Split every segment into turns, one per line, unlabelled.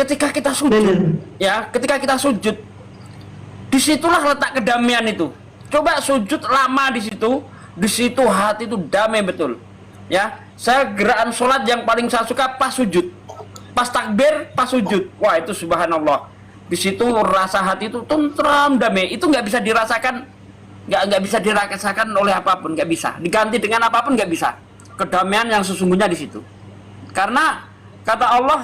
ketika kita sujud, ya, ketika kita sujud, disitulah letak kedamaian itu. Coba sujud lama di situ hati itu damai betul. Ya, saya gerakan sholat yang paling saya suka pas sujud, pas takbir, pas sujud. Wah itu subhanallah. Di situ rasa hati itu tentram, damai. Itu nggak bisa dirasakan, nggak bisa dirasakan oleh apapun, nggak bisa diganti dengan apapun, nggak bisa. Kedamaian yang sesungguhnya di situ. Karena kata Allah,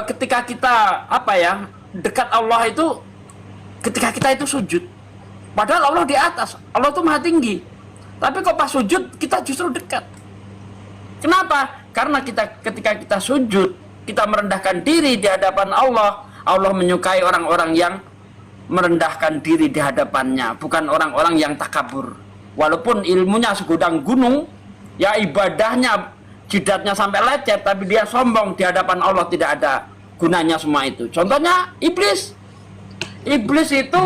ketika kita dekat Allah itu ketika kita itu sujud. Padahal Allah di atas, Allah itu maha tinggi. Tapi kok pas sujud kita justru dekat. Kenapa? Karena ketika kita sujud, kita merendahkan diri di hadapan Allah. Allah menyukai orang-orang yang merendahkan diri di hadapannya, bukan orang-orang yang takabur. Walaupun ilmunya segudang gunung, ya ibadahnya jidatnya sampai lecet, tapi dia sombong di hadapan Allah, tidak ada gunanya semua itu. Contohnya iblis. Iblis itu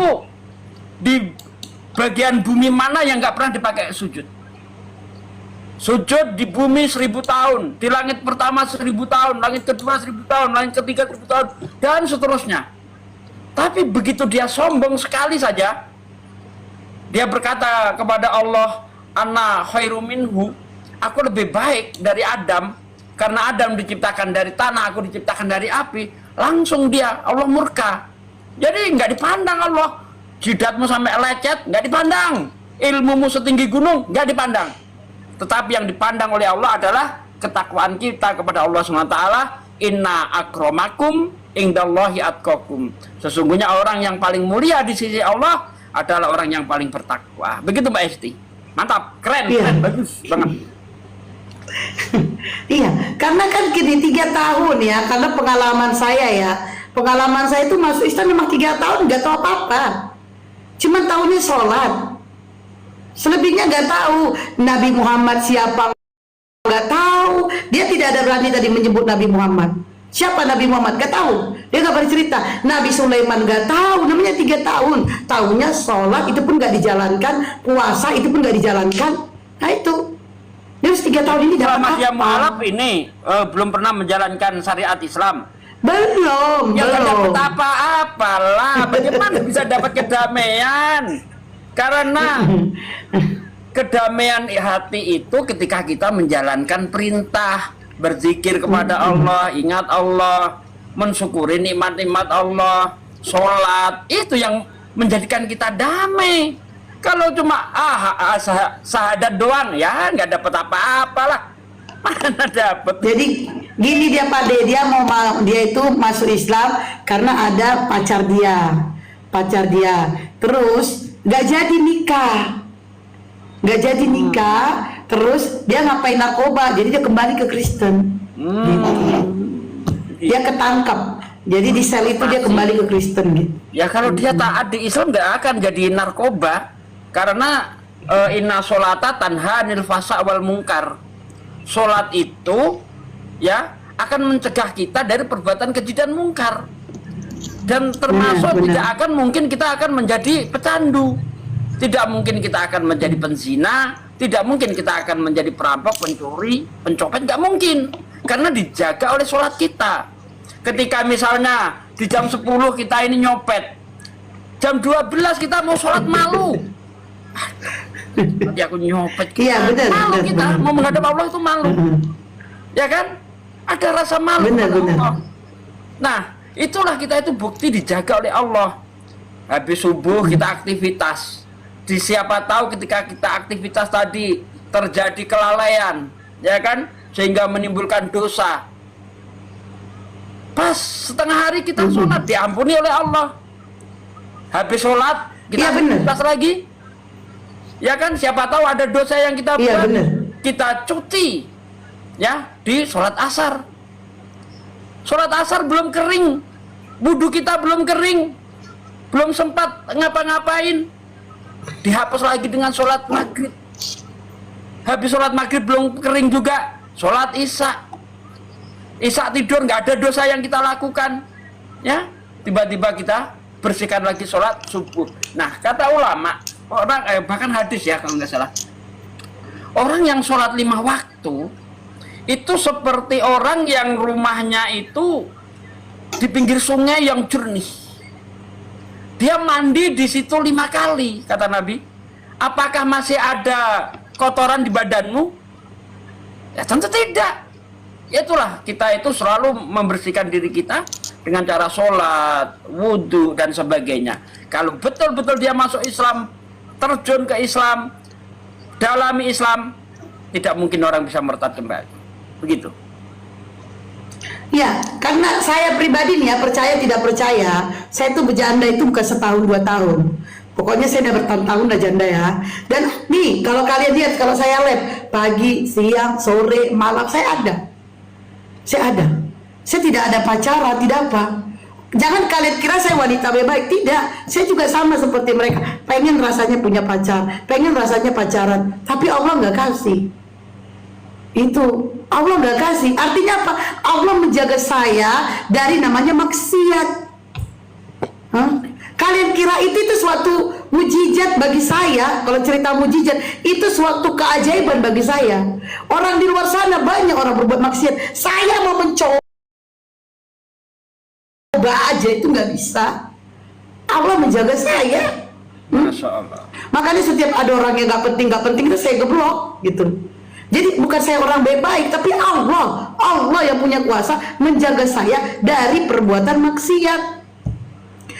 di bagian bumi mana yang nggak pernah dipakai sujud? Sujud di bumi 1000 tahun, di langit pertama 1000 tahun, langit kedua 1000 tahun, langit ketiga 1000 tahun, dan seterusnya. Tapi begitu dia sombong sekali saja, dia berkata kepada Allah, "Ana khairu minhu," aku lebih baik dari Adam, karena Adam diciptakan dari tanah, aku diciptakan dari api. Langsung Allah murka. Jadi nggak dipandang Allah. Jidatmu sampai lecet nggak dipandang, ilmumu setinggi gunung nggak dipandang. Tetapi yang dipandang oleh Allah adalah ketakwaan kita kepada Allah SWT. Inna akramakum indallahi atqakum. Sesungguhnya orang yang paling mulia di sisi Allah adalah orang yang paling bertakwa. Begitu Mbak Esti. Mantap, keren, keren, bagus banget.
Iya, karena kan gini 3 tahun ya, karena pengalaman saya itu masuk Islam memang 3 tahun nggak tahu apa-apa, cuman tahunya sholat, selebihnya nggak tahu. Nabi Muhammad siapa nggak tahu, dia tidak ada berani tadi menyebut Nabi Muhammad. Siapa Nabi Muhammad nggak tahu, dia nggak pernah cerita. Nabi Sulaiman nggak tahu, namanya 3 tahun, tahunya sholat itu pun nggak dijalankan, puasa itu pun nggak dijalankan. Nah itu terus 3 tahun ini dapat
Selama dia
apa?
mualaf ini belum pernah menjalankan syariat Islam.
Belum.
Ya nggak dapat apa-apa lah. Bagaimana bisa dapat kedamaian? Karena kedamaian hati itu ketika kita menjalankan perintah, berzikir kepada Allah, ingat Allah, mensyukuri nikmat-nikmat Allah, sholat, itu yang menjadikan kita damai. Kalau cuma syahadat doang, ya nggak dapat apa-apa lah. Mana dapat?
Jadi gini dia Pak De, dia itu masuk Islam karena ada pacar dia, terus nggak jadi nikah, terus dia ngapain narkoba, jadi dia kembali ke Kristen. Gitu. Dia ketangkap, jadi di sel itu dia kembali ke Kristen gitu.
Ya kalau dia taat di Islam nggak akan jadi narkoba, karena inna sholata tanha anil fasa wal mungkar. Sholat itu ya akan mencegah kita dari perbuatan keji dan mungkar, dan termasuk tidak akan mungkin kita akan menjadi pecandu, tidak mungkin kita akan menjadi penzina, tidak mungkin kita akan menjadi perampok, pencuri, pencopet, nggak mungkin, karena dijaga oleh sholat kita. Ketika misalnya di jam 10 kita ini nyopet, jam 12 kita mau sholat malu. Nanti aku nyopet,
Iya, benar,
malu
benar,
kita
benar.
mau menghadap Allah itu malu, ya kan? Ada rasa malu
Benar,
kepada
benar.
Allah. Nah, itulah kita itu bukti dijaga oleh Allah. Habis subuh kita aktivitas. Di siapa tahu ketika kita aktivitas tadi terjadi kelalaian, ya kan? Sehingga menimbulkan dosa. Pas setengah hari kita sholat diampuni oleh Allah. Habis sholat kita aktivitas lagi. Ya kan, siapa tahu ada dosa yang kita buat, kita cuci ya di sholat asar. Sholat asar belum kering, wudu kita belum kering, belum sempat ngapa-ngapain, dihapus lagi dengan sholat maghrib. Habis sholat maghrib belum kering juga, sholat isya. Isya tidur, nggak ada dosa yang kita lakukan, ya tiba-tiba kita bersihkan lagi sholat subuh. Nah kata ulama, bahkan hadis ya kalau nggak salah, orang yang sholat 5 waktu itu seperti orang yang rumahnya itu di pinggir sungai yang jernih. Dia mandi di situ 5 kali, kata Nabi. Apakah masih ada kotoran di badanmu? Ya tentu tidak. Itulah, kita itu selalu membersihkan diri kita dengan cara sholat, wudhu, dan sebagainya. Kalau betul-betul dia masuk Islam, terjun ke Islam, dalami Islam, tidak mungkin orang bisa murtad kembali. Begitu.
Ya, karena saya pribadi nih ya, percaya tidak percaya, saya tuh berjanda itu bukan setahun 2 tahun. Pokoknya saya udah bertahun-tahun udah janda ya. Dan nih, kalau kalian lihat, kalau saya live pagi, siang, sore, malam, saya ada. Saya ada. Saya tidak ada pacaran, tidak apa. Jangan kalian kira saya wanita baik, tidak. Saya juga sama seperti mereka. Pengen rasanya punya pacar, pengen rasanya pacaran, tapi Allah nggak kasih. Itu Allah nggak kasih. Artinya apa? Allah menjaga saya dari namanya maksiat. Hah? Kalian kira itu suatu mujizat bagi saya? Kalau cerita mujizat itu suatu keajaiban bagi saya. Orang di luar sana banyak orang berbuat maksiat. Saya mau mencoba aja itu nggak bisa. Allah menjaga saya.
Masya Allah.
Makanya setiap ada orang yang nggak penting itu saya geblok gitu. Jadi bukan saya orang baik-baik, tapi Allah yang punya kuasa menjaga saya dari perbuatan maksiat.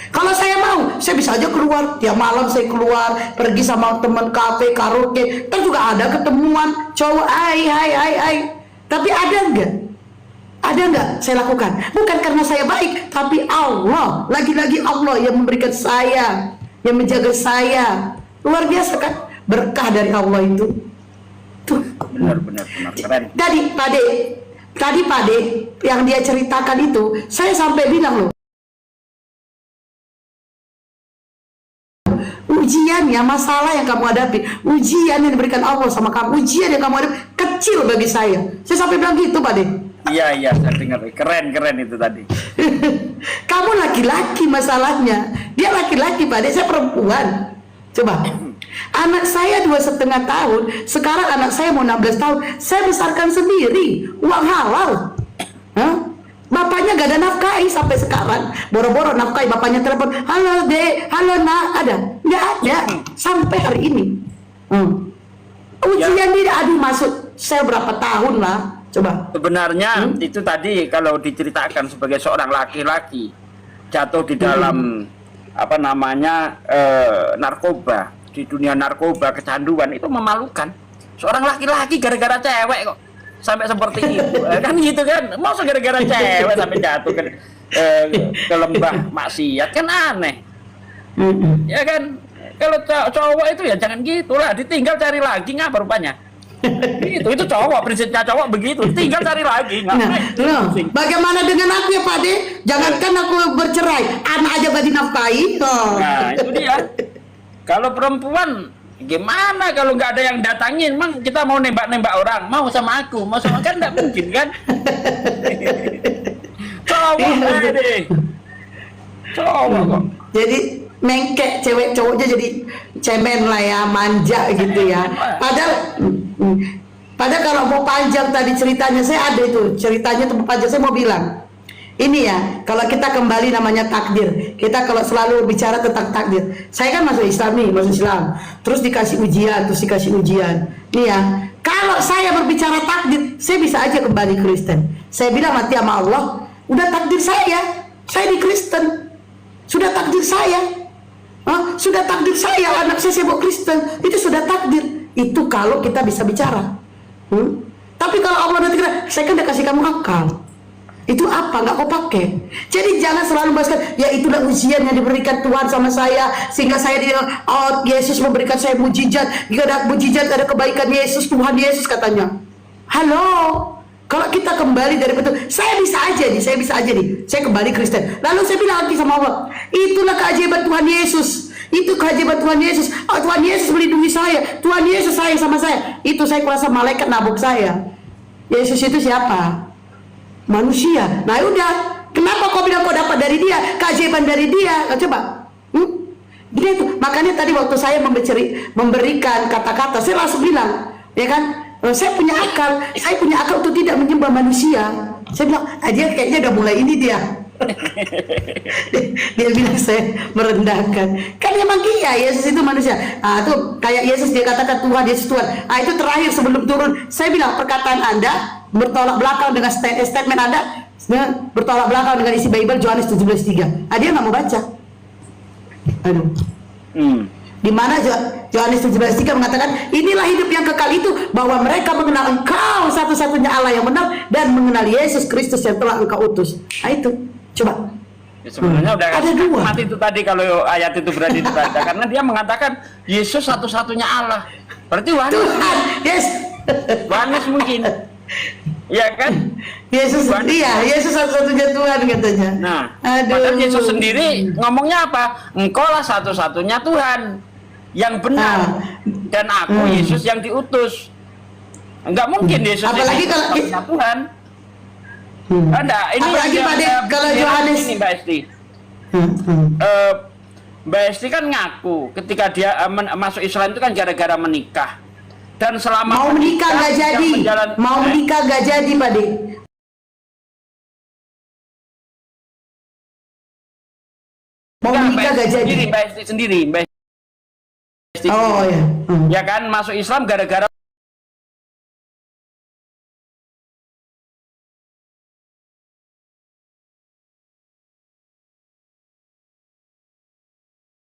Kalau saya mau, saya bisa aja keluar tiap malam, saya keluar pergi sama teman kafe, karaoke, kan juga ada ketemuan cowok, hai. Tapi ada nggak saya lakukan? Bukan karena saya baik, tapi Allah, lagi-lagi Allah yang memberikan saya, yang menjaga saya. Luar biasa kan berkah dari Allah itu. Tuh.
Benar keren.
Tadi Pade yang dia ceritakan itu, saya sampai bilang loh, ujian ya, masalah yang kamu hadapi, ujian yang diberikan Allah sama kamu, ujian yang kamu hadapi kecil bagi saya. Saya sampai bilang gitu, Pade.
Iya, saya dengar. Keren itu tadi.
Kamu laki-laki masalahnya, dia laki-laki, Pade, saya perempuan. Coba. Anak saya 2,5 tahun, sekarang anak saya mau 16 tahun, saya besarkan sendiri, uang halal. Hah? Bapaknya gak ada nafkahi sampai sekarang. Boro-boro nafkahi, bapaknya telepon, halo dek, halo nak, ada? Nggak ada, sampai hari ini. Ujian dia, aduh masuk, saya berapa tahun lah, coba.
Sebenarnya itu tadi kalau diceritakan sebagai seorang laki-laki jatuh di dalam narkoba, di dunia narkoba, kecanduan, itu memalukan. Seorang laki-laki gara-gara cewek kok sampai seperti itu. Kan gitu kan, masa gara-gara cewek sampai jatuh ke lembah maksiat, kan aneh. Ya kan, kalau cowok itu ya jangan gitulah, ditinggal cari lagi, ngapa rupanya. itu cowok, prinsipnya cowok begitu, tinggal cari lagi.
Bagaimana dengan aku ya Pak De? Jangankan aku bercerai, anak aja gak dinafkahi.
Nah itu dia. Kalau perempuan gimana kalau nggak ada yang datangin? Emang kita mau nembak orang, mau sama aku, mau sama kan nggak mungkin kan? Cowok deh, cowok kok.
Jadi mengkek cewek cowoknya jadi cemen lah ya, manja gitu ya. Padahal kalau mau panjang tadi ceritanya, saya ada itu ceritanya tuh panjang, saya mau bilang. Ini ya, kalau kita kembali namanya takdir. Kita kalau selalu bicara tentang takdir. Saya kan masuk Islam nih, masuk Islam. Terus dikasih ujian, Nih ya, kalau saya berbicara takdir, saya bisa aja kembali Kristen. Saya bilang mati sama Allah, udah takdir saya di Kristen. Sudah takdir saya. Sudah takdir saya, anak saya bawa Kristen. Itu sudah takdir. Itu kalau kita bisa bicara. Tapi kalau Allah nanti kira, saya kan udah kasih kamu akal. Itu apa? Nggak kau pakai. Jadi jangan selalu bahaskan, ya itulah ujian yang diberikan Tuhan sama saya, sehingga saya Yesus memberikan saya mujizat. Jika ada mujizat, ada kebaikan Yesus, Tuhan Yesus katanya. Halo, kalau kita kembali dari betul, saya bisa aja nih, saya kembali Kristen. Lalu saya bilang lagi sama Allah, itulah keajaiban Tuhan Yesus. Itu keajaiban Tuhan Yesus. Tuhan Yesus melindungi saya, Tuhan Yesus sayang sama saya. Itu saya kuasa malaikat nabuk saya. Yesus itu siapa? Manusia. Nah udah, kenapa kau bilang kau dapat dari dia, keajaiban dari dia? Coba. Dia tuh, makanya tadi waktu saya memberikan kata-kata, saya langsung bilang, ya kan, saya punya akal untuk tidak menyembah manusia. Saya bilang, dia kayaknya udah mulai ini dia. Dia bilang saya merendahkan. Kan emang iya, Yesus itu manusia. Tuh kayak Yesus dia katakan Tuhan, Yesus Tuhan. Itu terakhir sebelum turun. Saya bilang perkataan Anda bertolak belakang dengan statement Anda, bertolak belakang dengan isi Bible Yohanes 17:3. Dia nggak mau baca. Aduh. Di mana Yohanes 17:3 mengatakan, inilah hidup yang kekal itu, bahwa mereka mengenal Engkau satu-satunya Allah yang benar, dan mengenal Yesus Kristus yang telah Engkau utus. Itu, coba.
Ya, sebenarnya udah
ada dua.
mati itu tadi kalau ayat itu berani dibaca, karena dia mengatakan Yesus satu-satunya Allah. Berarti
Tuhan, yes.
Yohanes mungkin. Ya kan?
Yesus, iya, Yesus satu-satunya Tuhan katanya.
Nah, padahal Yesus sendiri ngomongnya apa? Engkau lah satu-satunya Tuhan yang benar, dan aku Yesus yang diutus. Enggak mungkin Yesus
apalagi
ini
kalau
satu-satunya Tuhan. Ada, ini
apalagi
yang
pada kalau Yohanes
ini Mbak Esti. Mbak Esti kan ngaku ketika dia masuk Islam itu kan gara-gara menikah. Dan selama
mau menikah nggak jadi, mau menikah nggak jadi, Pak De. Mau menikah nggak jadi.
Mbak Esti sendiri, Mbak Esti.
Oh ya.
Ya kan masuk Islam gara-gara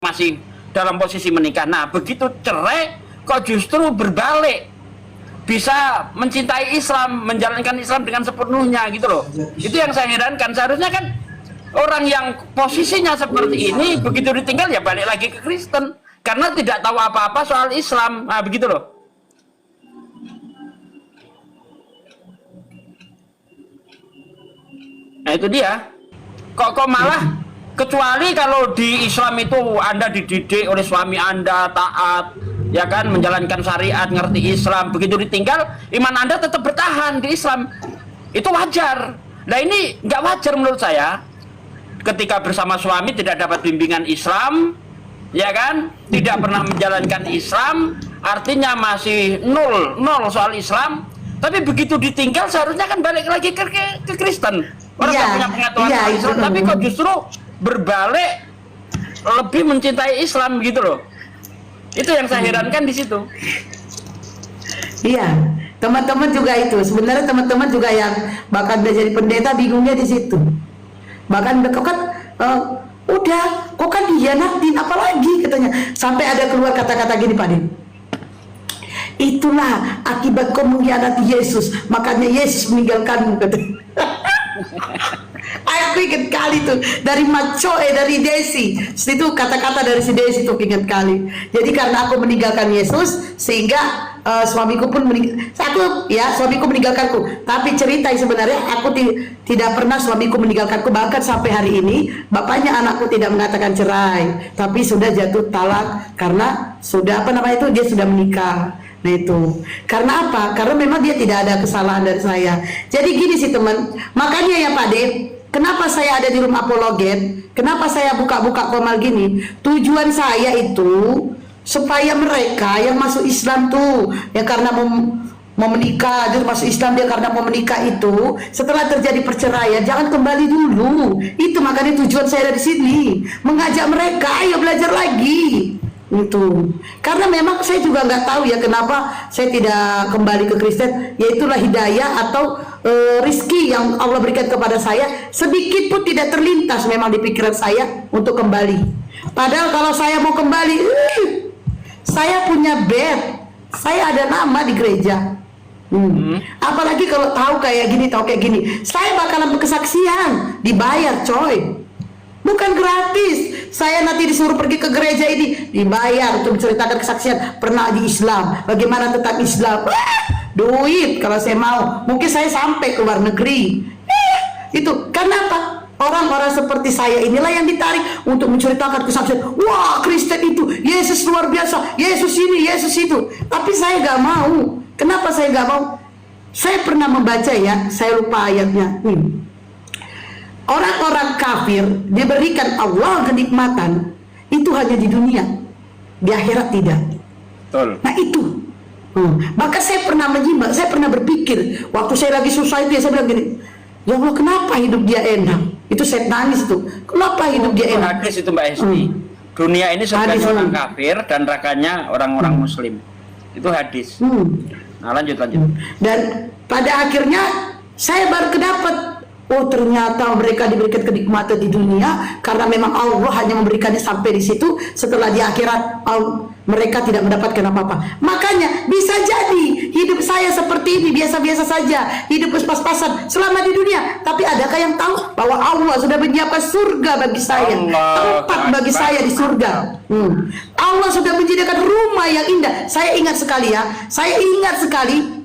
masih dalam posisi menikah. Nah, begitu cerai kok justru berbalik, bisa mencintai Islam, menjalankan Islam dengan sepenuhnya gitu loh. Itu yang saya herankan. Seharusnya kan orang yang posisinya seperti ini begitu ditinggal ya balik lagi ke Kristen karena tidak tahu apa-apa soal Islam. Nah, begitu loh. Nah, itu dia. Kok malah kecuali kalau di Islam itu Anda dididik oleh suami Anda taat, ya kan, menjalankan syariat, ngerti Islam, begitu ditinggal iman Anda tetap bertahan di Islam, itu wajar. Nah, ini nggak wajar menurut saya. Ketika bersama suami tidak dapat bimbingan Islam, ya kan, tidak pernah menjalankan Islam, artinya masih nol soal Islam. Tapi begitu ditinggal seharusnya kan balik lagi ke Kristen. Orang nggak punya pengetahuan soal Islam, tapi kok justru berbalik lebih mencintai Islam gitu loh. Itu yang saya herankan di situ.
Iya, teman-teman juga itu. Sebenarnya teman-teman juga yang bahkan udah jadi pendeta bingungnya di situ. Bahkan kok kan udah, kok kan dihianatin apalagi katanya. Sampai ada keluar kata-kata gini, Pak Din. Itulah akibat kau mengkhianati Yesus, makanya Yesus meninggalkanmu katanya. Aku ingat kali tuh dari dari Desi. Itu kata-kata dari si Desi tuh ingat kali. Jadi karena aku meninggalkan Yesus sehingga suamiku pun suamiku meninggalkanku. Tapi cerita sebenarnya aku tidak pernah suamiku meninggalkanku, bahkan sampai hari ini bapaknya anakku tidak mengatakan cerai, tapi sudah jatuh talak karena sudah dia sudah menikah. Nah itu karena apa? Karena memang dia tidak ada kesalahan dari saya. Jadi gini sih teman, makanya ya Pak De, kenapa saya ada di rumah apologet, kenapa saya buka-buka komal gini, tujuan saya itu supaya mereka yang masuk Islam tuh ya karena mau menikah, dia masuk Islam dia karena mau menikah itu, setelah terjadi perceraian jangan kembali dulu. Itu makanya tujuan saya dari sini, mengajak mereka ayo belajar lagi. Itu karena memang saya juga nggak tahu ya kenapa saya tidak kembali ke Kristen, yaitulah hidayah atau rizki yang Allah berikan kepada saya, sedikit pun tidak terlintas memang di pikiran saya untuk kembali. Padahal kalau saya mau kembali, saya punya bed, saya ada nama di gereja. Apalagi kalau tahu kayak gini, saya bakalan berkesaksian, dibayar coy. Bukan gratis. Saya nanti disuruh pergi ke gereja ini dibayar untuk menceritakan kesaksian pernah di Islam, bagaimana tentang Islam. Duit kalau saya mau. Mungkin saya sampai ke luar negeri. Itu karena apa? Orang-orang seperti saya inilah yang ditarik untuk menceritakan kesaksian. Wah, Kristen itu, Yesus luar biasa, Yesus ini, Yesus itu. Tapi saya gak mau. Kenapa saya gak mau? Saya pernah membaca ya, saya lupa ayatnya. Orang-orang kafir diberikan Allah kenikmatan itu hanya di dunia, di akhirat tidak.
Betul.
Nah itu. Maka saya pernah menyimak, saya pernah berpikir waktu saya lagi susah itu ya, saya bilang gini, ya Allah kenapa hidup dia enak? Itu saya nangis tuh. Kenapa hidup dia
Itu
enak?
hadis itu Mbak Esti. Dunia ini surganya
Hadis,
orang kafir dan nerakanya orang-orang muslim. Itu hadis. Nah, lanjut.
Dan pada akhirnya saya baru kedapat, oh ternyata mereka diberikan kenikmatan di dunia karena memang Allah hanya memberikannya sampai di situ. Setelah di akhirat mereka tidak mendapatkan apa-apa. Makanya bisa jadi hidup saya seperti ini biasa-biasa saja, hidup pas-pasan selama di dunia. Tapi adakah yang tahu bahwa Allah sudah menyiapkan surga bagi saya, tempat bagi saya di surga. Allah sudah menyediakan rumah yang indah. Saya ingat sekali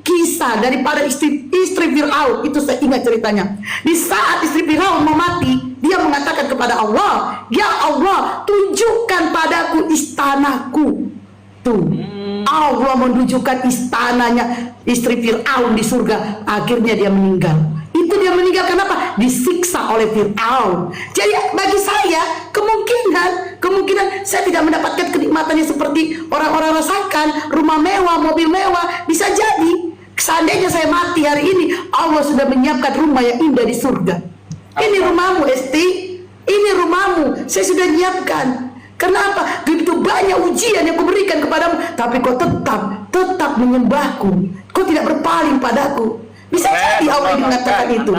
kisah daripada istri Fir'aun. Itu saya ingat ceritanya. Di saat istri Fir'aun mau mati, dia mengatakan kepada Allah, "Ya Allah, tunjukkan padaku istanaku." Tuh, Allah menunjukkan istananya istri Fir'aun di surga. Akhirnya dia meninggal. Itu dia meninggal kenapa? Disiksa oleh Fir'aun. Jadi bagi saya kemungkinan saya tidak mendapatkan kenikmatannya seperti orang-orang rasakan, rumah mewah, mobil mewah. Bisa jadi seandainya saya mati hari ini, Allah sudah menyiapkan rumah yang indah di surga. Ini rumahmu, Esti. Ini rumahmu. Saya sudah nyiapkan. Kenapa? Begitu banyak ujian yang kuberikan kepadamu, tapi kau tetap menyembahku. Kau tidak berpaling padaku. Bisa jadi Allah mengatakan itu.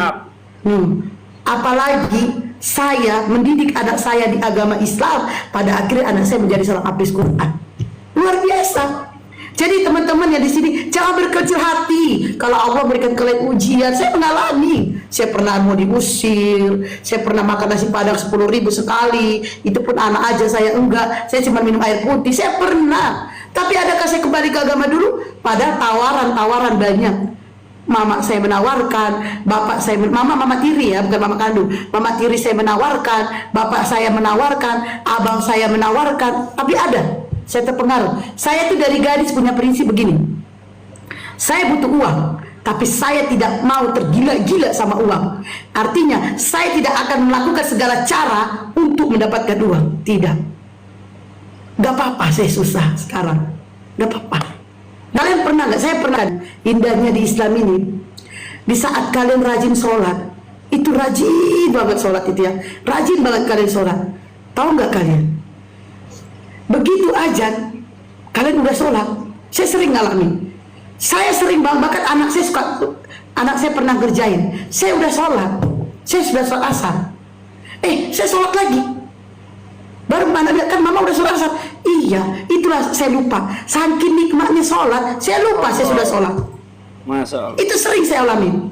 Apalagi saya mendidik anak saya di agama Islam, pada akhirnya anak saya menjadi seorang hafiz Quran. Luar biasa. Jadi teman-teman yang di sini jangan berkecil hati kalau Allah berikan kalian ujian. Saya mengalami. Saya pernah mau diusir. Saya pernah makan nasi padang 10.000 sekali. Itu pun anak aja saya enggak. Saya cuma minum air putih. Saya pernah. Tapi adakah saya kembali ke agama dulu? Pada tawaran-tawaran banyak. Mama saya menawarkan, bapak saya mama tiri ya, bukan mama kandung. Mama tiri saya menawarkan, bapak saya menawarkan, abang saya menawarkan. Tapi ada. Saya terpengaruh. Saya tuh dari gadis punya prinsip begini. Saya butuh uang, tapi saya tidak mau tergila-gila sama uang. Artinya, saya tidak akan melakukan segala cara untuk mendapatkan uang. Tidak. Gak apa-apa saya susah sekarang. Gak apa-apa. Kalian pernah gak? Saya pernah. Indahnya di Islam ini, di saat kalian rajin sholat, itu rajin banget sholat itu ya. Rajin banget kalian sholat. Tahu gak kalian? Begitu azan, kalian udah sholat. Saya sering ngalamin. Saya sering banget, bahkan anak saya pernah kerjain. Saya udah sholat, saya sudah sholat asar. Saya sholat lagi. Baru mana kan mama udah sholat asar. Iya, itulah saya lupa. Saking nikmatnya sholat, saya lupa saya sudah sholat.
Masya Allah. Itu
sering saya alamin.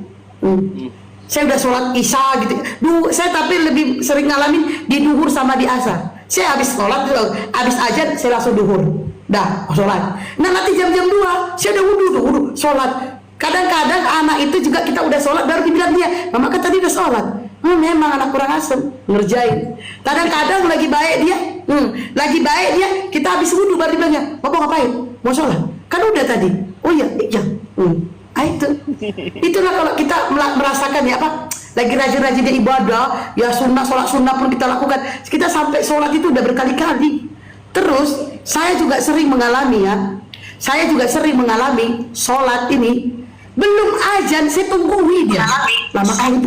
Saya udah sholat isya gitu. Saya tapi lebih sering ngalamin di duhur sama di asar. Saya habis sholat, habis azan saya langsung duhur. Dah, sholat. Nah nanti jam-jam 2, saya udah wudhu, sholat. Kadang-kadang anak itu juga kita udah sholat, baru dibilang dia, mama kan tadi udah sholat. Memang anak kurang asem, ngerjain. Kadang-kadang lagi baik dia, kita habis wudhu, baru dibilangnya, bapak ngapain? Mau sholat? Kan udah tadi. Oh iya. Itulah kalau kita merasakan ya apa, lagi rajin-rajinnya ibadah, ya sholat sunnah pun kita lakukan. Kita sampai sholat itu udah berkali-kali. Terus saya juga sering mengalami sholat ini belum azan, saya tungguin ya. Lama kali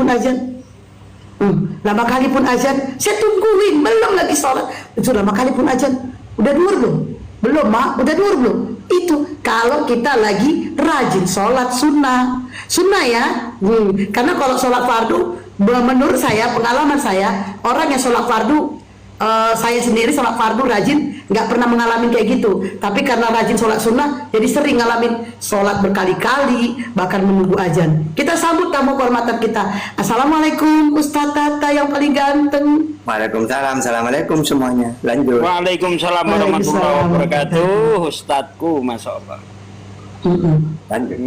pun azan, saya tungguin, belum lagi sholat. Itu lama kali pun azan, udah duhur belum? Belum mak, udah duhur belum? Itu kalau kita lagi rajin sholat sunnah ya. Karena kalau sholat fardu, menurut saya, pengalaman saya, orang yang sholat fardu, saya sendiri sholat fardu rajin, nggak pernah mengalami kayak gitu. Tapi karena rajin sholat sunnah, jadi sering ngalamin sholat berkali-kali, bahkan menunggu azan. Kita sambut tamu kehormatan kita. Assalamualaikum Ustaz Tata yang paling ganteng.
Waalaikumsalam, assalamualaikum semuanya. Lanjut.
Waalaikumsalam warahmatullahi wabarakatuh. Ustadku, Masya Allah.
Lanjut.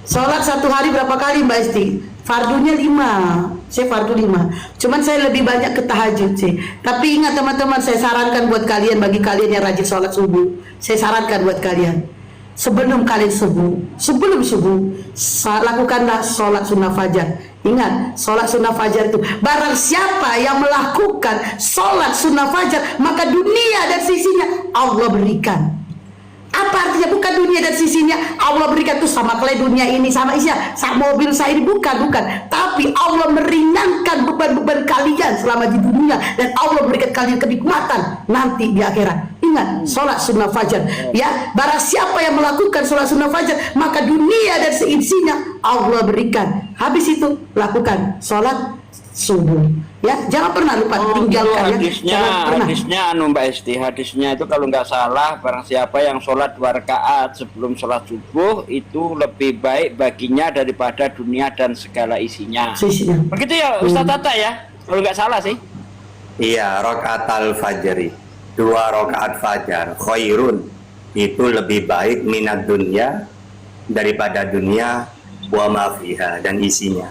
Sholat satu hari berapa kali Mbak Esti? Fardunya 5. Saya fardu 5. Cuman saya lebih banyak ke tahajud sih. Tapi ingat teman-teman, saya sarankan buat kalian, bagi kalian yang rajin sholat subuh, saya sarankan buat kalian, sebelum kalian subuh, lakukanlah sholat sunnah fajar. Ingat, sholat sunnah fajar itu, barang siapa yang melakukan sholat sunnah fajar, maka dunia dan sisinya Allah berikan. Apa artinya? Bukan dunia dan sisinya Allah berikan tuh sama kalian dunia ini sama isinya, sama mobil saya ini, bukan. Tapi Allah meringankan beban-beban kalian selama di dunia, dan Allah berikan kalian kenikmatan nanti di akhirat. Ingat, sholat sunnah fajar. Ya, barang siapa yang melakukan sholat sunnah fajar, maka dunia dan seisinya Allah berikan. Habis itu lakukan sholat subuh. Ya, jangan pernah lupa tinggalkan ya.
Hadisnya Mbak Esti, hadisnya itu kalau nggak salah, barang siapa yang sholat 2 rakaat sebelum sholat subuh itu lebih baik baginya daripada dunia dan segala isinya. Begitu ya Ustaz Tata ya, kalau nggak salah sih.
Iya, rakaat al-fajri, 2 rakaat fajar, khairun, itu lebih baik minat dunia daripada dunia wa ma fiha, dan isinya.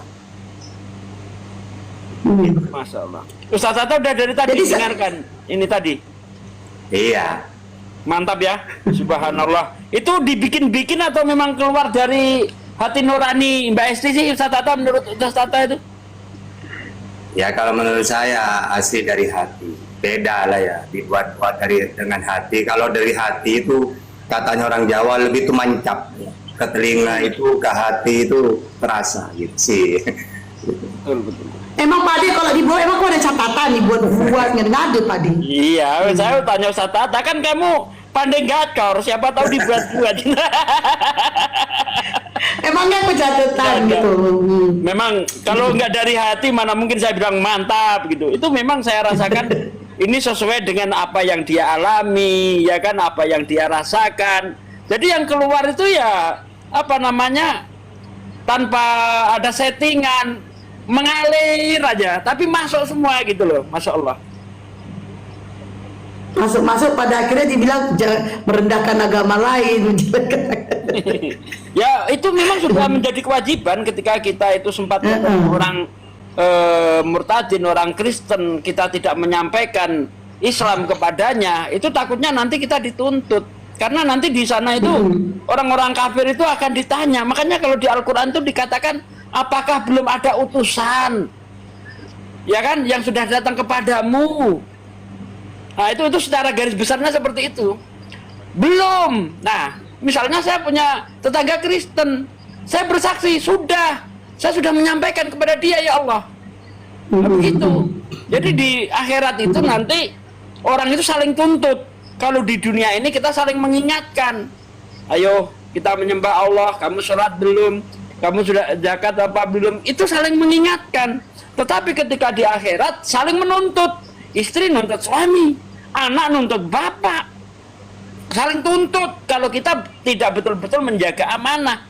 Masya Allah. Ustaz Tata udah dari tadi dengarkan ini tadi.
Iya.
Mantap ya, subhanallah. Itu dibikin-bikin atau memang keluar dari hati nurani Mbak Esti sih Ustaz Tata, menurut Ustaz Tata itu?
Ya kalau menurut saya asli dari hati. Beda lah ya, dibuat-buat dengan hati. Kalau dari hati itu katanya orang Jawa lebih tuh mancap. Ke telinga itu, ke hati itu terasa gitu sih.
Betul.
Emang Pak Ade kalau dibawa emang kok ada catatan nih buat ngade Pak Ade?
Iya, saya tanya Ustaz Tata, kan kamu pandai gakor, siapa tahu dibuat-buat.
Emangnya aku catatan gitu.
Memang kalau nggak dari hati mana mungkin saya bilang mantap gitu. Itu memang saya rasakan ini sesuai dengan apa yang dia alami, ya kan, apa yang dia rasakan. Jadi yang keluar itu ya apa namanya, tanpa ada settingan, mengalir aja, tapi masuk semua gitu loh, Masya Allah.
Masuk pada akhirnya dibilang jangan merendahkan agama lain.
Ya itu memang sudah menjadi kewajiban ketika kita itu sempat orang murtadin, orang Kristen, kita tidak menyampaikan Islam kepadanya, itu takutnya nanti kita dituntut. Karena nanti di sana itu orang-orang kafir itu akan ditanya. Makanya kalau di Al-Quran itu dikatakan, apakah belum ada utusan, ya kan, yang sudah datang kepadamu? Nah itu secara garis besarnya seperti itu. Belum. Nah, misalnya saya punya tetangga Kristen, saya bersaksi saya sudah menyampaikan kepada dia, ya Allah. Nah, begitu. Jadi di akhirat itu nanti orang itu saling tuntut. Kalau di dunia ini kita saling mengingatkan. Ayo kita menyembah Allah, kamu sholat belum? Kamu sudah zakat apa belum? Itu saling mengingatkan. Tetapi ketika di akhirat saling menuntut. Istri nuntut suami, anak nuntut bapak. Saling tuntut kalau kita tidak betul-betul menjaga amanah.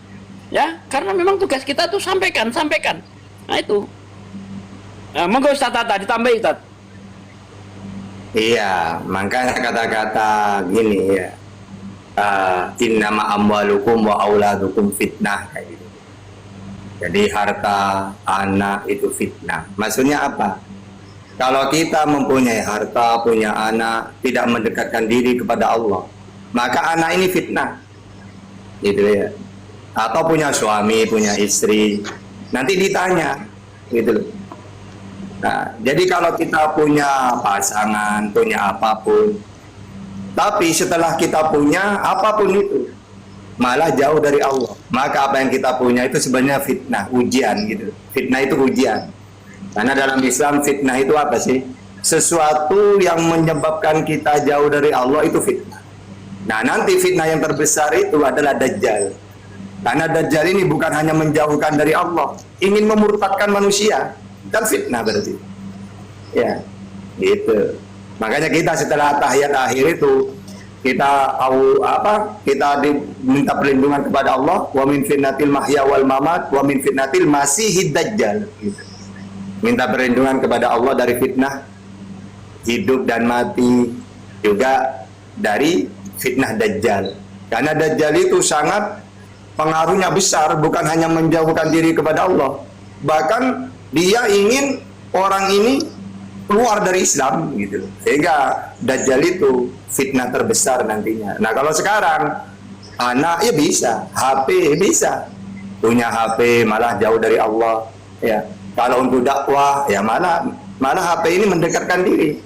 Ya, karena memang tugas kita tuh sampaikan. Nah itu. Nah, monggo Ustaz Tata ditambahi Ustaz.
Iya, makanya kata-kata gini ya. Innama amwalukum wa auladukum fitnah kayak gitu. Jadi harta anak itu fitnah. Maksudnya apa? Kalau kita mempunyai harta, punya anak, tidak mendekatkan diri kepada Allah, maka anak ini fitnah. Gitu ya. Atau punya suami, punya istri, nanti ditanya, gitu loh. Nah, jadi kalau kita punya pasangan, punya apapun, tapi setelah kita punya apapun itu, malah jauh dari Allah, maka apa yang kita punya itu sebenarnya fitnah, ujian gitu. Fitnah itu ujian. Karena dalam Islam fitnah itu apa sih? Sesuatu yang menyebabkan kita jauh dari Allah itu fitnah. Nah, nanti fitnah yang terbesar itu adalah Dajjal. Karena Dajjal ini bukan hanya menjauhkan dari Allah, ingin memurtadkan manusia. Dan fitnah berarti. Ya, gitu. Makanya kita setelah tahiyat akhir itu kita tahu apa? Kita diminta perlindungan kepada Allah, wa min fitnatil mahya wal mamat wa min fitnatil masihid dajjal. Gitu. Minta perlindungan kepada Allah dari fitnah hidup dan mati, juga dari fitnah Dajjal. Karena Dajjal itu sangat pengaruhnya besar, bukan hanya menjauhkan diri kepada Allah, bahkan dia ingin orang ini keluar dari Islam gitu. Sehingga Dajjal itu fitnah terbesar nantinya. Nah, kalau sekarang anak ya bisa, HP bisa, punya HP malah jauh dari Allah ya. Kalau untuk dakwah ya malah HP ini mendekatkan diri,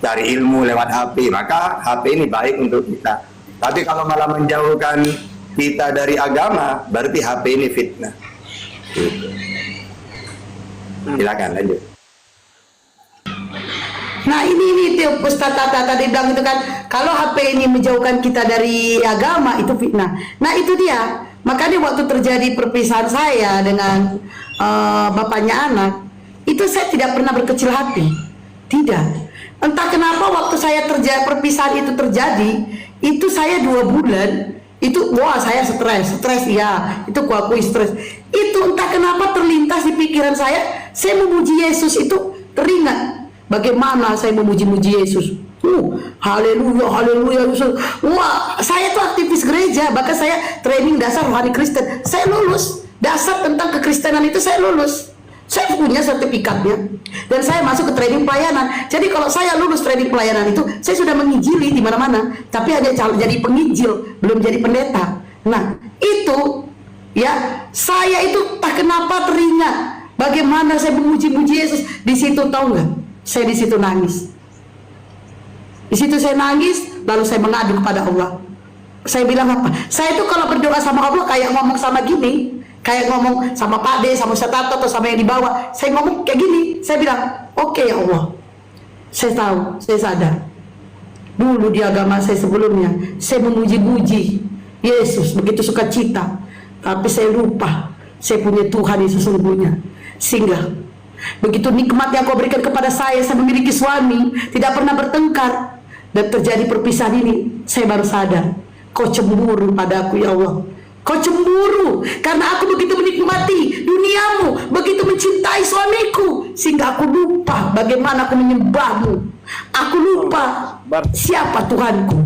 cari ilmu lewat HP, maka HP ini baik untuk kita. Tapi kalau malah menjauhkan kita dari agama, berarti HP ini fitnah. Gitu. Silakan lanjut.
Nah ini tuh Ustaz Tata tadi bilang itu kan, kalau HP ini menjauhkan kita dari agama itu fitnah. Nah itu dia, makanya waktu terjadi perpisahan saya dengan bapaknya anak, itu saya tidak pernah berkecil hati, tidak. Entah kenapa waktu saya perpisahan itu terjadi, itu saya 2 bulan, itu wah saya stres ya, itu kuakui stres. Itu entah kenapa terlintas di pikiran saya memuji Yesus, itu teringat. Bagaimana saya memuji-muji Yesus. Haleluya, haleluya. Wah, saya tuh aktivis gereja. Bahkan saya training dasar rohani Kristen. Saya lulus. Dasar tentang kekristenan itu saya lulus. Saya punya sertifikatnya. Dan saya masuk ke training pelayanan. Jadi kalau saya lulus training pelayanan itu, saya sudah menginjili di mana-mana. Tapi hanya jadi penginjil, belum jadi pendeta. Nah, itu ya, saya itu tak kenapa teringat bagaimana saya memuji-muji Yesus. Di situ tahu nggak? Saya di situ nangis. Di situ saya nangis, lalu saya mengadu kepada Allah. Saya bilang apa? Saya itu kalau berdoa sama Allah kayak ngomong sama gini, kayak ngomong sama Pak D, sama Ustaz Tato, atau sama yang di bawah. Saya ngomong kayak gini. Saya bilang, oke ya Allah. Saya tahu, saya sadar. Dulu di agama saya sebelumnya, saya memuji-muji Yesus begitu sukacita. Tapi saya lupa, saya punya Tuhan yang sesungguhnya. Sehingga begitu nikmat yang kau berikan kepada saya memiliki suami, tidak pernah bertengkar, dan terjadi perpisahan ini, saya baru sadar, kau cemburu padaku ya Allah. Kau cemburu karena aku begitu menikmati duniamu, begitu mencintai suamiku, sehingga aku lupa bagaimana aku menyembahmu. Aku lupa siapa Tuhanku.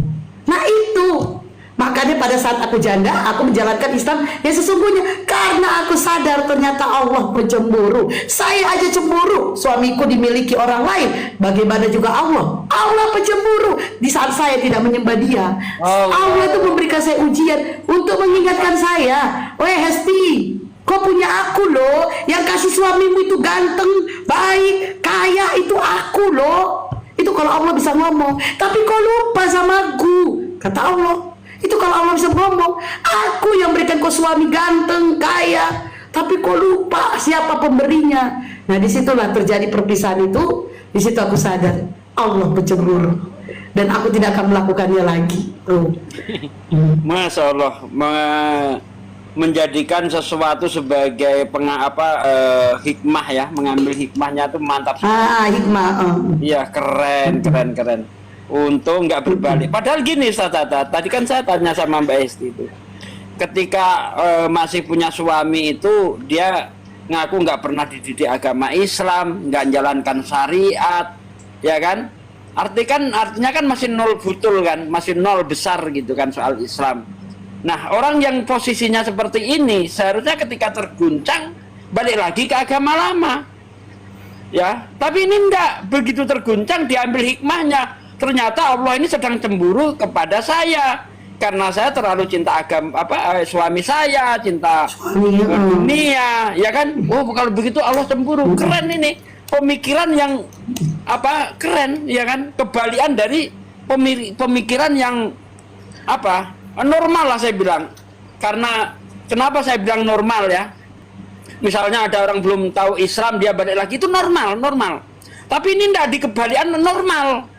Nah itu, makanya pada saat aku janda, aku menjalankan Islam yang sesungguhnya, karena aku sadar ternyata Allah pencemburu. Saya aja cemburu, suamiku dimiliki orang lain, bagaimana juga Allah. Allah pencemburu di saat saya tidak menyembah Dia. Allah itu memberikan saya ujian untuk mengingatkan saya, weh Hesti, kau punya aku loh, yang kasih suamimu itu ganteng, baik, kaya, itu aku loh. Itu kalau Allah bisa ngomong. Tapi kau lupa sama aku, kata Allah. Itu kalau Allah bisa ngomong, aku yang berikan kau suami ganteng, kaya, tapi kau lupa siapa pemberinya. Nah disitulah terjadi perpisahan itu. Di situ aku sadar Allah pencemburu, dan aku tidak akan melakukannya lagi.
Masya Allah, menjadikan sesuatu sebagai hikmah ya, mengambil hikmahnya itu mantap.
Hikmah.
Iya, keren. Untung nggak berbalik. Padahal gini Ustaz Tata, tadi kan saya tanya sama Mbak Esti itu, ketika masih punya suami itu, dia ngaku nggak pernah dididik agama Islam, nggak menjalankan syariat, ya kan? Artinya kan masih nol butul kan, masih nol besar gitu kan soal Islam. Nah orang yang posisinya seperti ini seharusnya ketika terguncang balik lagi ke agama lama, ya. Tapi ini nggak, begitu terguncang diambil hikmahnya. Ternyata Allah ini sedang cemburu kepada saya karena saya terlalu cinta suami saya, cinta dunia, ya kan? Oh, kalau begitu Allah cemburu. Keren ini pemikiran yang keren, ya kan? Kebalikan dari pemikiran yang normal lah saya bilang. Karena kenapa saya bilang normal ya? Misalnya ada orang belum tahu Islam, dia balik lagi, itu normal. Tapi ini tidak di kebalikan normal.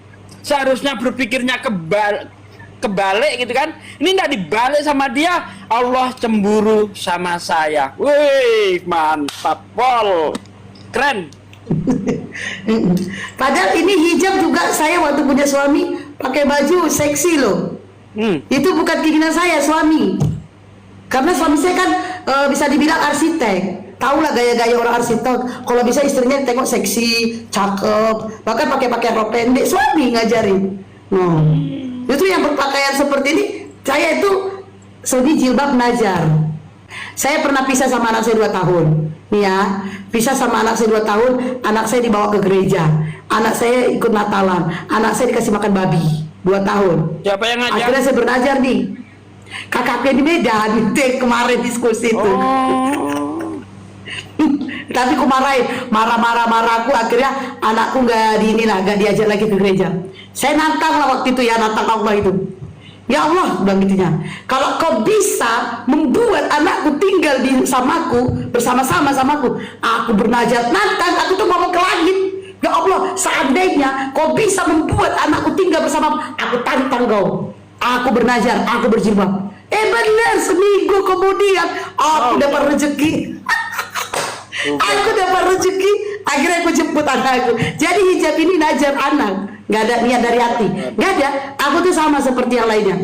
Seharusnya berpikirnya kebalik gitu kan. Ini tidak dibalik sama dia, Allah cemburu sama saya. Wih, mantap, Pol. Keren.
Padahal ini hijab juga saya waktu punya suami pakai baju seksi loh. Itu bukan keinginan saya suami. Karena suami saya kan bisa dibilang arsitek. Tahu lah gaya-gaya orang arsitek. Kalau bisa istrinya tengok seksi, cakep, bahkan pakai rok pendek. Suami ngajarin. Itu yang berpakaian seperti ini. Saya itu sudi jilbab najar. Saya pernah pisah sama anak saya 2 tahun. Ya, pisah sama anak saya 2 tahun. Anak saya dibawa ke gereja. Anak saya ikut Natalan. Anak saya dikasih makan babi 2 tahun.
Siapa yang ngajar?
Akhirnya saya belajar nih. Kakaknya di Medan, kemarin diskusi itu. Tapi aku marahin, marah aku, akhirnya anakku nggak diajak lagi ke gereja. Saya nantang lah waktu itu ya, nantang Allah itu. Ya Allah, bilang gitunya. Kalau kau bisa membuat anakku tinggal bersama-sama samaku, aku bernajat nantang, aku tuh ngomong ke langit. Ya Allah, seandainya kau bisa membuat anakku tinggal bersama aku tantang kau. Aku bernazar, aku berjilbab. Benar, seminggu kemudian aku dapat rezeki. Aku dapat rezeki, akhirnya aku jemput anakku. Jadi hijab ini najar anak, nggak ada niat dari hati, nggak ada. Aku tuh sama seperti yang lainnya.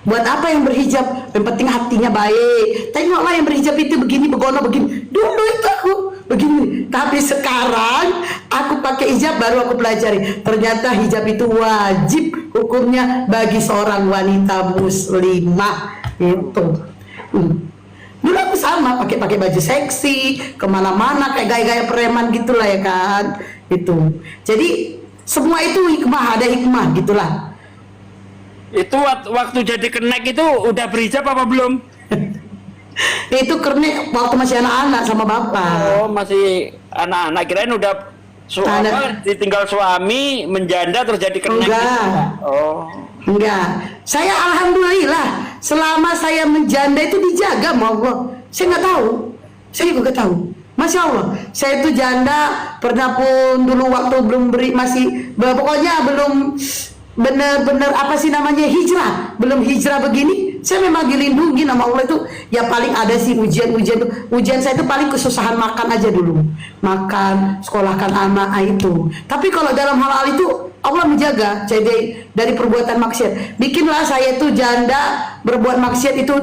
Buat apa yang berhijab? Yang penting hatinya baik. Tengoklah yang berhijab itu begini, begono begini. Dulu itu aku begini, tapi sekarang aku pakai hijab baru aku pelajari. Ternyata hijab itu wajib hukumnya bagi seorang wanita muslimah. Itu. Dulu aku sama pakai baju seksi kemana-mana kayak gaya-gaya preman gitulah ya kan. Itu. Jadi semua itu hikmah, ada hikmah gitulah.
Itu waktu jadi kenek itu udah berhijab apa belum?
Itu kernek waktu masih anak-anak sama bapak.
Oh, masih anak-anak, kirain udah ditinggal suami menjanda terus jadi kenek.
Enggak.
Oh.
Enggak. Saya alhamdulillah selama saya menjanda itu dijaga sama Allah. Saya nggak tahu. Saya juga nggak tahu. Masya Allah. Saya itu janda pernah pun dulu waktu belum pokoknya belum bener-bener apa sih namanya hijrah, belum hijrah begini, saya memang dilindungi nama Allah itu. Ya paling ada sih ujian saya itu paling kesusahan makan aja dulu, makan, sekolahkan anak itu. Tapi kalau dalam hal itu Allah menjaga jadi dari perbuatan maksiat. Bikinlah saya itu janda berbuat maksiat itu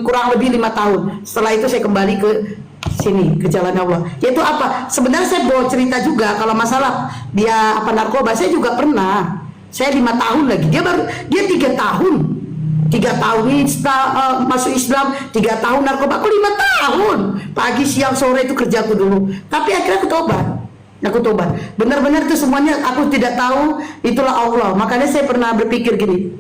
kurang lebih 5 tahun. Setelah itu saya kembali ke sini, ke jalan Allah. Yaitu apa? Sebenarnya saya bawa cerita juga kalau masalah dia narkoba, saya juga pernah. Saya 5 tahun lagi, dia 3 tahun masuk Islam, 3 tahun narkoba, aku 5 tahun pagi siang sore itu kerjaku dulu. Tapi akhirnya aku tobat, benar-benar itu semuanya aku tidak tahu, itulah Allah. Makanya saya pernah berpikir gini,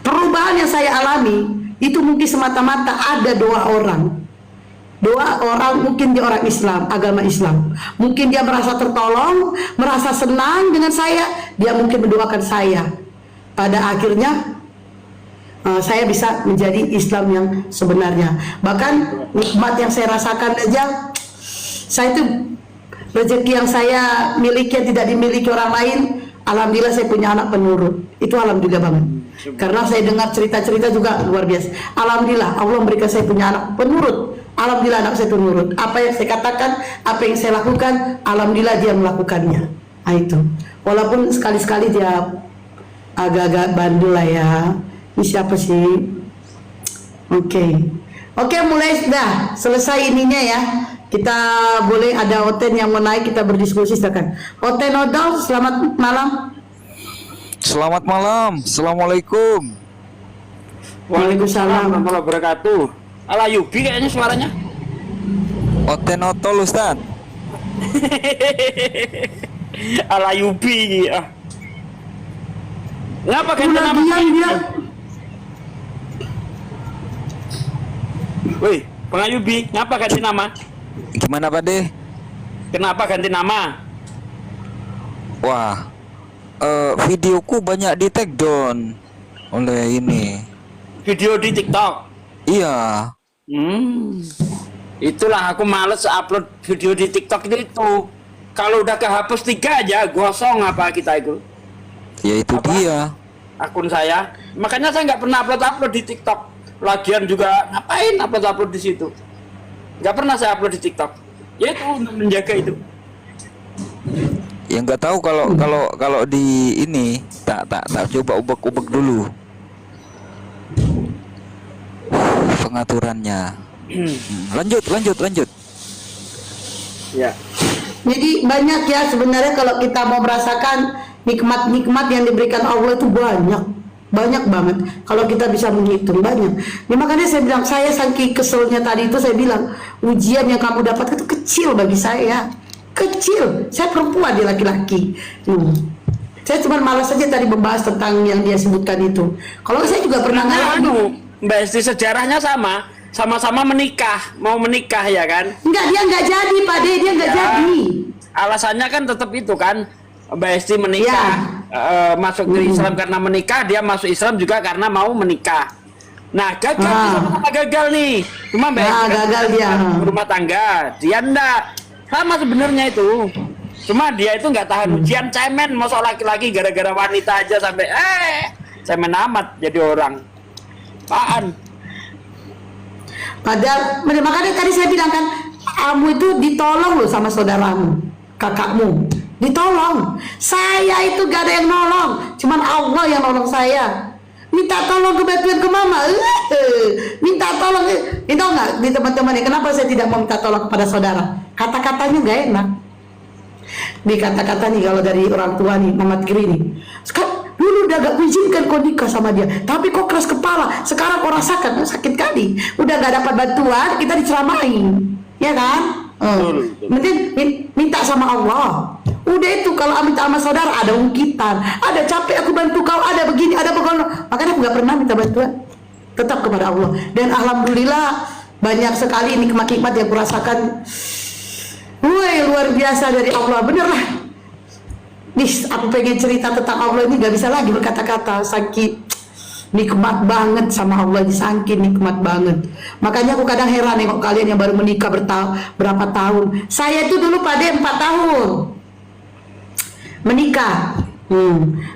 perubahan yang saya alami itu mungkin semata-mata ada dua orang, mungkin dia orang Islam, agama Islam, mungkin dia merasa tertolong, merasa senang dengan saya, dia mungkin mendoakan saya. Pada akhirnya saya bisa menjadi Islam yang sebenarnya. Bahkan nikmat yang saya rasakan aja, saya itu rezeki yang saya miliki yang tidak dimiliki orang lain. Alhamdulillah saya punya anak penurut. Itu alhamdulillah banget. Karena saya dengar cerita-cerita juga luar biasa. Alhamdulillah Allah memberikan saya punya anak penurut. Alhamdulillah anak saya itu nurut. Apa yang saya katakan, apa yang saya lakukan, alhamdulillah dia melakukannya. Nah itu. Walaupun sekali-sekali dia agak-agak bandel lah ya. Ini siapa sih? Oke, mulai dah. Selesai ininya ya. Kita boleh ada Oten yang mau naik, kita berdiskusi silakan. Oten Odol, selamat malam.
Selamat malam. Assalamualaikum.
Waalaikumsalam
warahmatullahi wabarakatuh. Ala Yubi kayaknya suaranya.
Oten Otol Ustaz.
Ala Yubi ya. Ngapa ganti nama
dia?
Woi, Pengayubi, ngapa ganti nama?
Gimana Pak De?
Kenapa ganti nama?
Wah, videoku banyak di take down oleh ini.
Video di TikTok.
Iya.
Itulah aku males upload video di TikTok itu. Kalau udah kehapus 3 aja, gosong apa kita itu.
Ya itu dia.
Akun saya. Makanya saya nggak pernah upload di TikTok. Lagian juga ngapain upload di situ? Nggak pernah saya upload di TikTok. Ya itu untuk menjaga itu.
Ya nggak tahu kalau di ini tak coba ubek-ubek dulu pengaturannya. Lanjut.
Ya.
Jadi banyak ya sebenarnya kalau kita mau merasakan nikmat-nikmat yang diberikan Allah itu banyak banget. Kalau kita bisa menghitung banyak. Ya, makanya saya bilang, saya saking keselnya tadi itu saya bilang, ujian yang kamu dapat itu kecil bagi saya. Kecil. Saya perempuan, dia laki-laki. Saya cuma malas saja tadi membahas tentang yang dia sebutkan itu. Kalau saya juga pernah ngalamin.
Mbak Esti, sejarahnya sama-sama mau menikah ya kan?
Enggak, dia enggak jadi Pak De, dia enggak jadi.
Alasannya kan tetap itu kan, Mbak Esti menikah. masuk ke Islam karena menikah, dia masuk Islam juga karena mau menikah. Nah, gagal sama gagal nih. Cuma
gagal dia
rumah tangga. Dia enggak. Sama sebenarnya itu. Cuma dia itu nggak tahan ujian, cemen, masuk laki-laki gara-gara wanita aja sampai cemen amat jadi orang. Apaan?
Padahal makanya tadi saya bilang kan, kamu itu ditolong loh sama saudaramu, kakakmu, ditolong. Saya itu gak ada yang nolong, cuman Allah yang nolong saya. Minta tolong bantuan ke mama, minta tolong, itu enggak di teman-teman ini. Kenapa saya tidak mau minta tolong kepada saudara? Kata-katanya gak enak. Nih kata-kata nih kalau dari orang tua nih, Muhammad Kiri nih. Sekarang dulu udah gak izinkan kau nikah sama dia, tapi kok keras kepala. Sekarang kau rasakan sakit kali. Udah gak dapat bantuan, kita diceramain, ya kan? Mending minta sama Allah. Udah itu kalau minta sama saudara ada ungkitan, ada capek aku bantu kau, ada begini, ada begono. Makanya aku gak pernah minta bantuan, tetap kepada Allah. Dan alhamdulillah banyak sekali nikmat-nikmat yang kurasakan. Woi, luar biasa dari Allah, bener lah. Nih, aku pengen cerita tentang Allah ini gak bisa lagi berkata-kata, saking nikmat banget sama Allah, saking nikmat banget. Makanya aku kadang heran nengok kalian yang baru menikah berapa tahun. Saya itu dulu pada 4 tahun menikah.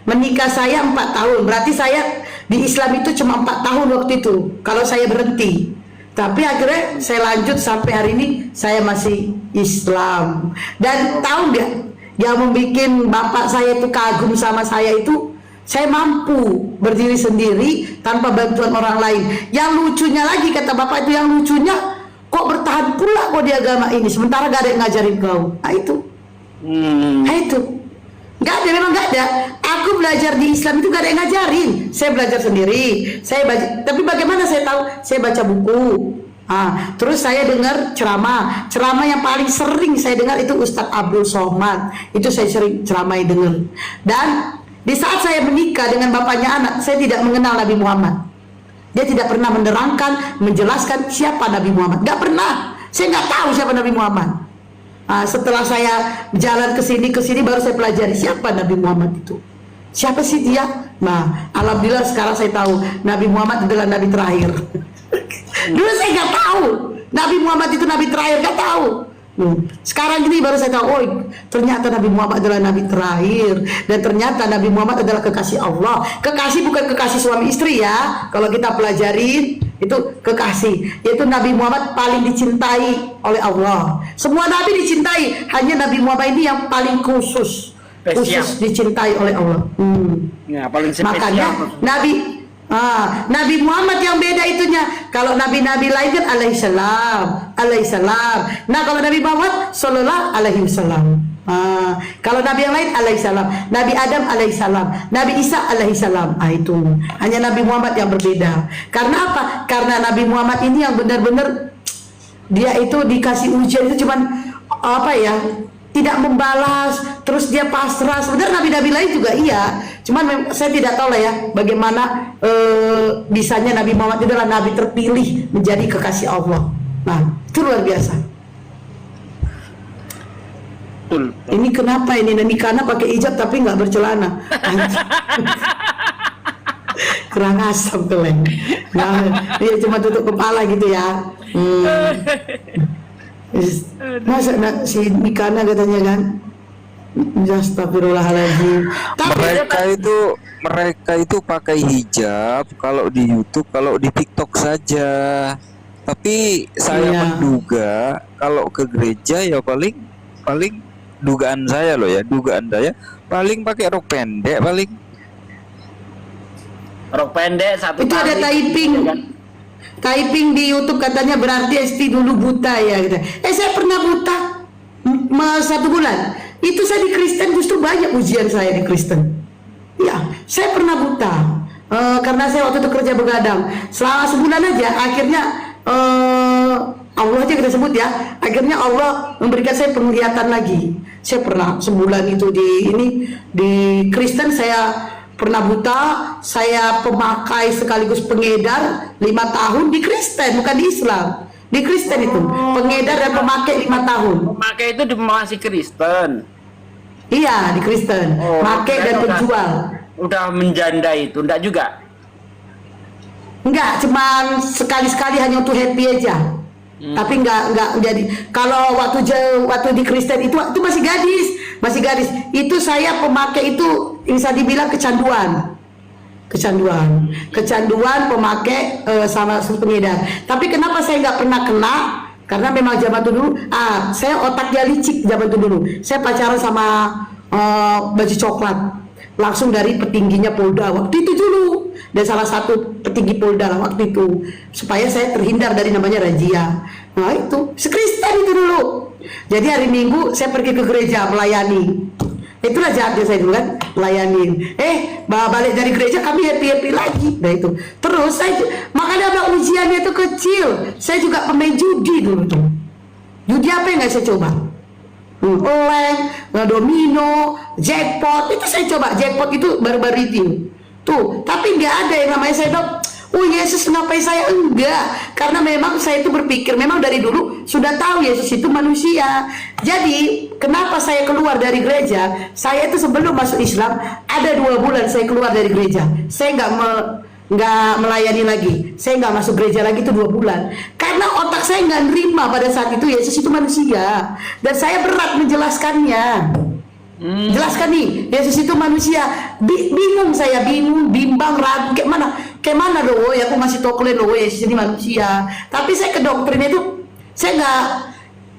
Menikah saya 4 tahun, berarti saya di Islam itu cuma 4 tahun waktu itu kalau saya berhenti. Tapi akhirnya saya lanjut sampai hari ini saya masih Islam. Dan tahu nggak, yang membuat bapak saya itu kagum sama saya itu, saya mampu berdiri sendiri tanpa bantuan orang lain. Yang lucunya lagi, kata bapak itu, yang lucunya kok bertahan pula kok di agama ini sementara gak ada yang ngajarin kau. Nah itu gak ada, memang gak ada. Aku belajar di Islam itu gak ada yang ngajarin. Saya belajar sendiri. Saya baca, tapi bagaimana saya tahu? Saya baca buku. Terus saya dengar ceramah. Ceramah yang paling sering saya dengar itu Ustadz Abdul Somad. Itu saya sering ceramah dengar. Dan di saat saya menikah dengan bapaknya anak, saya tidak mengenal Nabi Muhammad. Dia tidak pernah menerangkan, menjelaskan siapa Nabi Muhammad. Gak pernah. Saya nggak tahu siapa Nabi Muhammad. Setelah saya jalan ke sini baru saya pelajari siapa Nabi Muhammad itu. Siapa sih dia? Nah, alhamdulillah sekarang saya tahu Nabi Muhammad adalah Nabi terakhir. Dulu saya nggak tahu Nabi Muhammad itu Nabi terakhir, nggak tahu. Sekarang ini baru saya tahu, oh ternyata Nabi Muhammad adalah Nabi terakhir. Dan ternyata Nabi Muhammad adalah kekasih Allah. Kekasih bukan kekasih suami istri ya. Kalau kita pelajarin itu kekasih, yaitu Nabi Muhammad paling dicintai oleh Allah. Semua Nabi dicintai, hanya Nabi Muhammad ini yang paling khusus dicintai oleh Allah.
Ya, paling spesial.
Makanya Nabi Muhammad yang beda itunya. Kalau nabi-nabi lain kan alaihissalam. Nah kalau Nabi Muhammad sallallahu alaihi wasallam. Kalau nabi yang lain alaihissalam. Nabi Adam alaihissalam. Nabi Isa alaihissalam. Itu hanya Nabi Muhammad yang berbeda. Karena apa? Karena Nabi Muhammad ini yang benar-benar dia itu dikasih ujian itu cuman apa ya? Tidak membalas, terus dia pasrah. Sebenarnya nabi-nabi lain juga iya, cuman saya tidak tahu lah ya bagaimana bisanya Nabi Muhammad itu adalah nabi terpilih menjadi kekasih Allah. Nah itu luar biasa.
Betul.
Ini kenapa ini nikahnya pakai hijab tapi nggak bercelana? Kurang asam tuh Leng. Nah, dia cuma tutup kepala gitu ya. Masa si Mikana katanya kan, astagfirullahaladzim.
Mereka itu pakai hijab kalau di YouTube, kalau di TikTok saja. Tapi saya menduga kalau ke gereja ya paling dugaan saya paling pakai rok pendek paling.
Rok pendek satu
itu
kali.
Ada typing di YouTube katanya berarti Esti dulu buta ya gitu. Saya pernah buta 1 bulan. Itu saya di Kristen justru banyak ujian saya di Kristen. Ya, saya pernah buta karena saya waktu itu kerja begadang. Selama sebulan aja akhirnya Allah aja kita sebut ya. Akhirnya Allah memberikan saya penglihatan lagi. Saya pernah sebulan itu di Kristen saya pernah buta, saya pemakai sekaligus pengedar 5 tahun di Kristen, bukan di Islam. Di Kristen itu, pengedar dan pemakai 5 tahun.
Pemakai itu masih Kristen.
Iya, di Kristen. Make dan penjual.
Udah menjanda itu, enggak juga?
Enggak, cuman sekali-sekali hanya untuk happy aja. Tapi enggak jadi. Kalau waktu di Kristen itu masih gadis. Itu saya pemakai itu bisa dibilang kecanduan pemakai sama pengedar. Tapi kenapa saya nggak pernah kena? Karena memang zaman itu dulu, saya otaknya licik zaman itu dulu. Saya pacaran sama baju coklat, langsung dari petingginya Polda waktu itu dulu, dan salah satu petinggi Polda lah waktu itu, supaya saya terhindar dari namanya razia. Nah itu, sekristen itu dulu. Jadi hari Minggu saya pergi ke gereja melayani. Itulah jahatnya saya dulu kan, melayanin. Balik dari gereja kami happy lagi. Nah itu. Terus makanya ada ujiannya itu kecil. Saya juga pemain judi dulu tuh. Judi apa yang nggak saya coba? Oleng, domino, jackpot. Itu saya coba. Jackpot itu baru-baru itu. Tuh, tapi nggak ada yang namanya saya bilang, oh Yesus ngapain saya? Enggak, karena memang saya itu berpikir, memang dari dulu sudah tahu Yesus itu manusia. Jadi kenapa saya keluar dari gereja? Saya itu sebelum masuk Islam ada 2 bulan saya keluar dari gereja. Saya nggak melayani lagi, saya nggak masuk gereja lagi itu 2 bulan. Karena otak saya nggak nerima pada saat itu Yesus itu manusia, dan saya berat menjelaskannya. Jelaskan nih, Yesus itu manusia. Bingung saya, bimbang, ragu, kayak mana loh, ya aku masih tahu kalian loh, Yesus ini manusia. Tapi saya ke doktrin itu, saya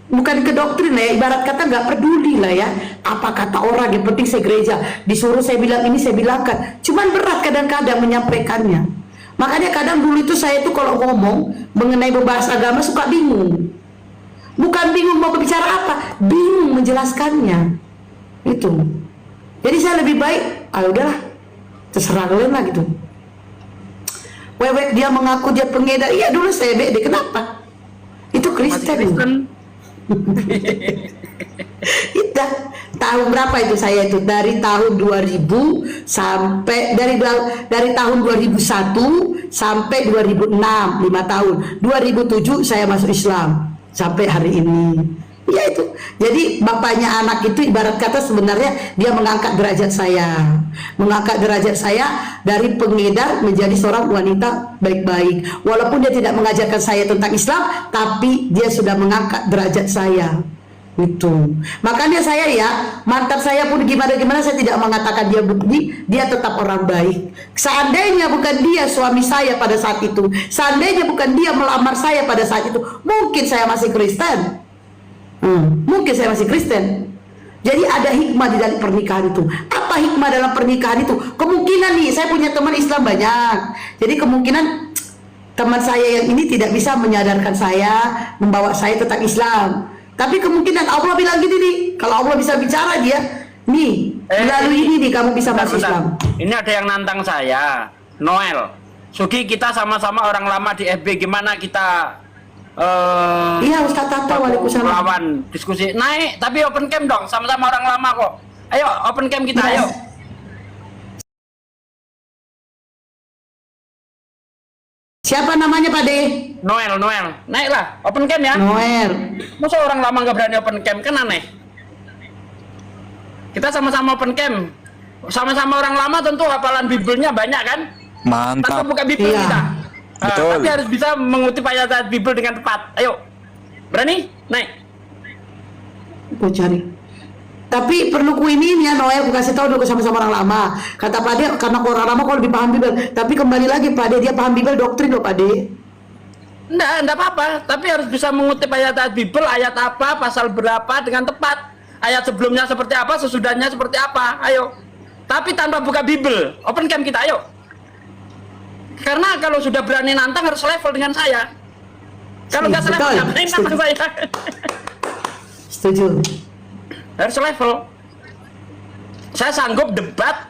bukan ke doktrin ya, ibarat kata nggak peduli lah ya, apa kata orang, yang penting saya gereja, disuruh saya bilang ini, saya bilangkan. Cuman berat kadang-kadang menyampaikannya. Makanya kadang dulu itu saya itu kalau ngomong mengenai membahas agama suka bingung. Bukan bingung mau berbicara apa, bingung menjelaskannya. Itu. Jadi saya lebih baik, udahlah, terserah kalian lah gitu. Wewek dia mengaku dia pengedar, iya dulu saya beda, kenapa? Itu Kristen. Itu tahun berapa itu saya itu, dari tahun 2000 sampai dari tahun 2001 sampai 2006, 5 tahun. 2007 saya masuk Islam sampai hari ini. Ya itu. Jadi bapaknya anak itu ibarat kata sebenarnya dia mengangkat derajat saya. Mengangkat derajat saya dari pengedar menjadi seorang wanita baik-baik. Walaupun dia tidak mengajarkan saya tentang Islam, tapi dia sudah mengangkat derajat saya. Itu. Makanya saya ya, mantan saya pun gimana-gimana saya tidak mengatakan dia tetap orang baik. Seandainya bukan dia suami saya pada saat itu, seandainya bukan dia melamar saya pada saat itu, mungkin saya masih Kristen. Mungkin saya masih Kristen. Jadi ada hikmah di dalam pernikahan itu. Apa hikmah dalam pernikahan itu? Kemungkinan nih, saya punya teman Islam banyak. Jadi kemungkinan teman saya yang ini tidak bisa menyadarkan saya, membawa saya tentang Islam. Tapi kemungkinan Allah bilang gini nih, kalau Allah bisa bicara dia, nih, melalui ini nih kamu bisa masuk Islam.
Ini ada yang nantang saya, Noel. Sugi, kita sama-sama orang lama di FB, gimana kita
iya Ustaz Tato, waalaikumsalam.
Lawan diskusi naik, tapi open cam dong, sama-sama orang lama kok. Ayo open cam kita, ayo.
Siapa namanya Pak De?
Noel, naiklah, open cam ya.
Noel.
Masa orang lama nggak berani open cam, kan aneh. Kita sama-sama open cam, sama-sama orang lama tentu hafalan Biblenya banyak kan.
Mantap.
Kita buka Bible
Iya.
kita.
Betul.
Tapi harus bisa mengutip ayat-ayat Bible dengan tepat. Ayo, berani? Naik.
Aku cari. Tapi perlu ku ini ya Noel, aku kasih tahu dulu sama-sama orang lama. Kata Pak De, karena orang lama kok lebih paham Bible. Tapi kembali lagi Pak De, dia paham Bible doktrin loh Pak De.
Enggak apa-apa. Tapi harus bisa mengutip ayat-ayat Bible, ayat apa, pasal berapa dengan tepat. Ayat sebelumnya seperti apa, sesudahnya seperti apa. Ayo. Tapi tanpa buka Bible. Open cam kita, ayo. Karena kalau sudah berani nantang harus level dengan saya. Kalau nggak selevel, nggak berani nantang saya.
Setuju.
Harus level. Saya sanggup debat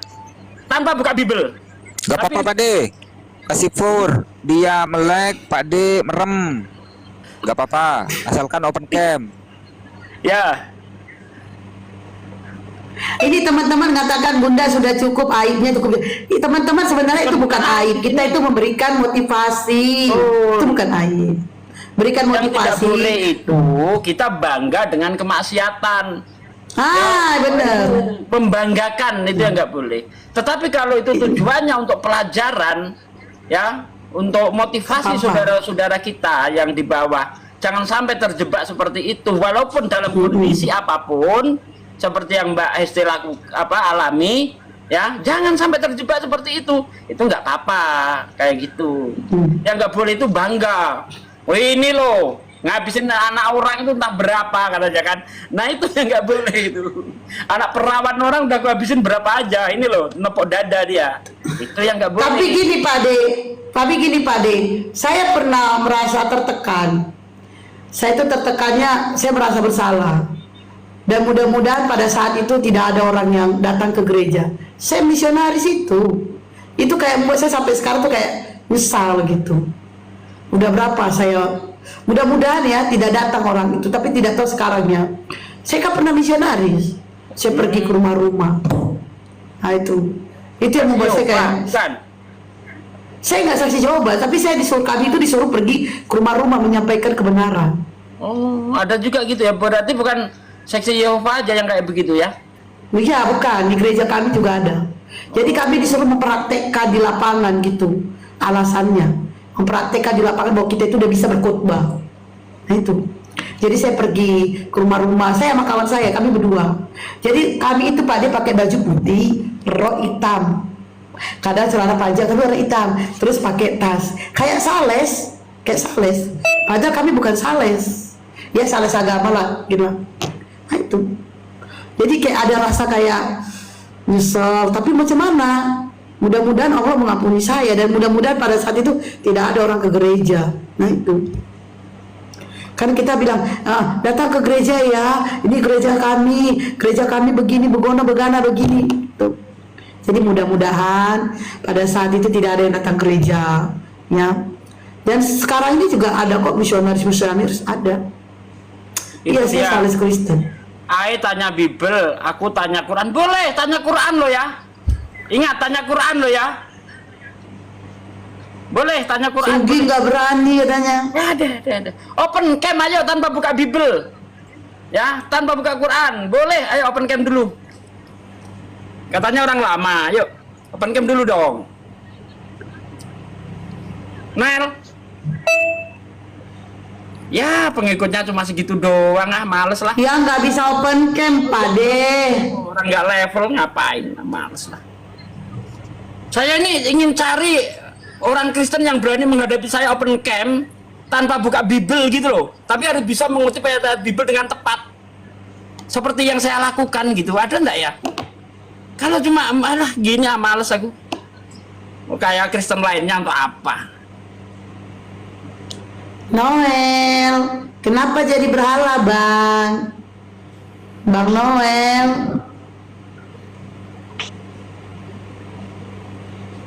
tanpa buka Bible.
Gak apa-apa Pak De, kasih for. Dia melek, Pak De merem. Gak apa-apa, asalkan open cam.
Ya.
Ini teman-teman mengatakan Bunda sudah cukup, aibnya cukup. Teman-teman sebenarnya itu bukan aib. Kita itu memberikan motivasi. Itu bukan aib. Berikan
Yang tidak
motivasi.
boleh itu kita bangga dengan kemaksiatan.
Benar.
Membanggakan itu yang nggak boleh. Tetapi kalau itu tujuannya untuk pelajaran, ya, untuk motivasi
Apa?
saudara-saudara kita yang di bawah, jangan sampai terjebak seperti itu. Walaupun dalam kondisi apapun, seperti yang Mbak Hesti alami, ya, jangan sampai terjebak seperti itu. Itu nggak apa-apa, kayak gitu. Yang nggak boleh itu bangga. Wih, ini loh, ngabisin anak orang itu entah berapa katanya kan. Nah itu yang nggak boleh itu. Anak perawan orang udah aku habisin berapa aja. Ini loh, nepok dada dia. Itu yang nggak boleh.
Tapi gini Pak De, saya pernah merasa tertekan. Saya itu tertekannya, saya merasa bersalah. Dan mudah-mudahan pada saat itu tidak ada orang yang datang ke gereja. Saya misionaris itu kayak membuat saya sampai sekarang tuh kayak nyesal gitu. Udah berapa saya, mudah-mudahan ya tidak datang orang itu, tapi tidak tahu sekarangnya. Saya kan pernah misionaris, saya pergi ke rumah-rumah. Nah itu yang membuat saya kayak, saya nggak saksi Jehovah, tapi kami itu disuruh pergi ke rumah-rumah menyampaikan kebenaran.
Oh, ada juga gitu ya, berarti bukan saksi Yehova aja yang kayak begitu ya?
Iya, bukan, di gereja kami juga ada. Jadi kami disuruh mempraktekkan di lapangan gitu, alasannya. Mempraktekkan di lapangan bahwa kita itu udah bisa berkhotbah. Nah itu. Jadi saya pergi ke rumah-rumah, saya sama kawan saya, kami berdua. Jadi kami itu Pak dia pakai baju putih, rok hitam. Kadang celana panjang tapi warna hitam, terus pakai tas. Kayak sales. Padahal kami bukan sales. Ya sales agama lah, gitu. Nah itu. Jadi kayak ada rasa kayak nyesel, tapi macam mana? Mudah-mudahan Allah mengampuni saya, dan mudah-mudahan pada saat itu tidak ada orang ke gereja. Nah itu. Kan kita bilang, datang ke gereja ya, ini gereja kami begini, begana begini. Tuh. Jadi mudah-mudahan pada saat itu tidak ada yang datang ke gereja, ya. Dan sekarang ini juga ada kok misionaris ada. Iya, saya Sales Kristen.
Ai tanya Bible, aku tanya Quran. Boleh tanya Quran lo ya. Ingat, tanya Quran lo ya. Boleh tanya Quran.
Sugi nggak berani katanya.
Ada. Open cam ayo tanpa buka Bible. Ya, tanpa buka Quran. Boleh, ayo open cam dulu. Katanya orang lama, yuk. Open cam dulu dong. Nel. Ya, pengikutnya cuma segitu doang, males lah.
Ya nggak bisa open cam, Pak De.
Orang nggak level ngapain, males lah. Saya ini ingin cari orang Kristen yang berani menghadapi saya open cam tanpa buka Bible gitu loh. Tapi harus bisa mengutip ayat Bible dengan tepat. Seperti yang saya lakukan gitu. Ada enggak ya? Kalau cuma malah gini males aku. Kayak Kristen lainnya untuk apa?
Noel, kenapa jadi berhala, Bang? Bang Noel.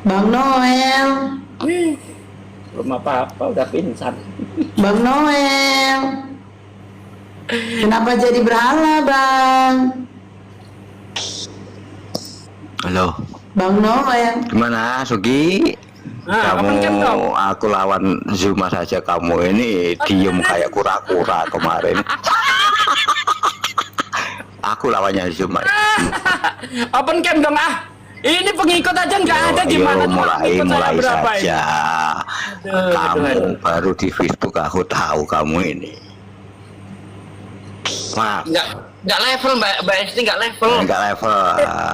Bang Noel.
Belum apa-apa udah pingsan.
Bang Noel. Kenapa jadi berhala, Bang?
Halo.
Bang Noel.
Gimana, Sugi? Kamu, aku lawan Zuma saja, kamu ini diem kayak kura-kura kemarin. Aku lawannya Zuma.
Open cam dong Ini pengikut aja nggak ada gimana?
Mulai saja.
Aduh,
kamu baru di Facebook, aku tahu kamu ini. Maaf.
Nggak level Mbak Esti, nggak level.
Nggak level.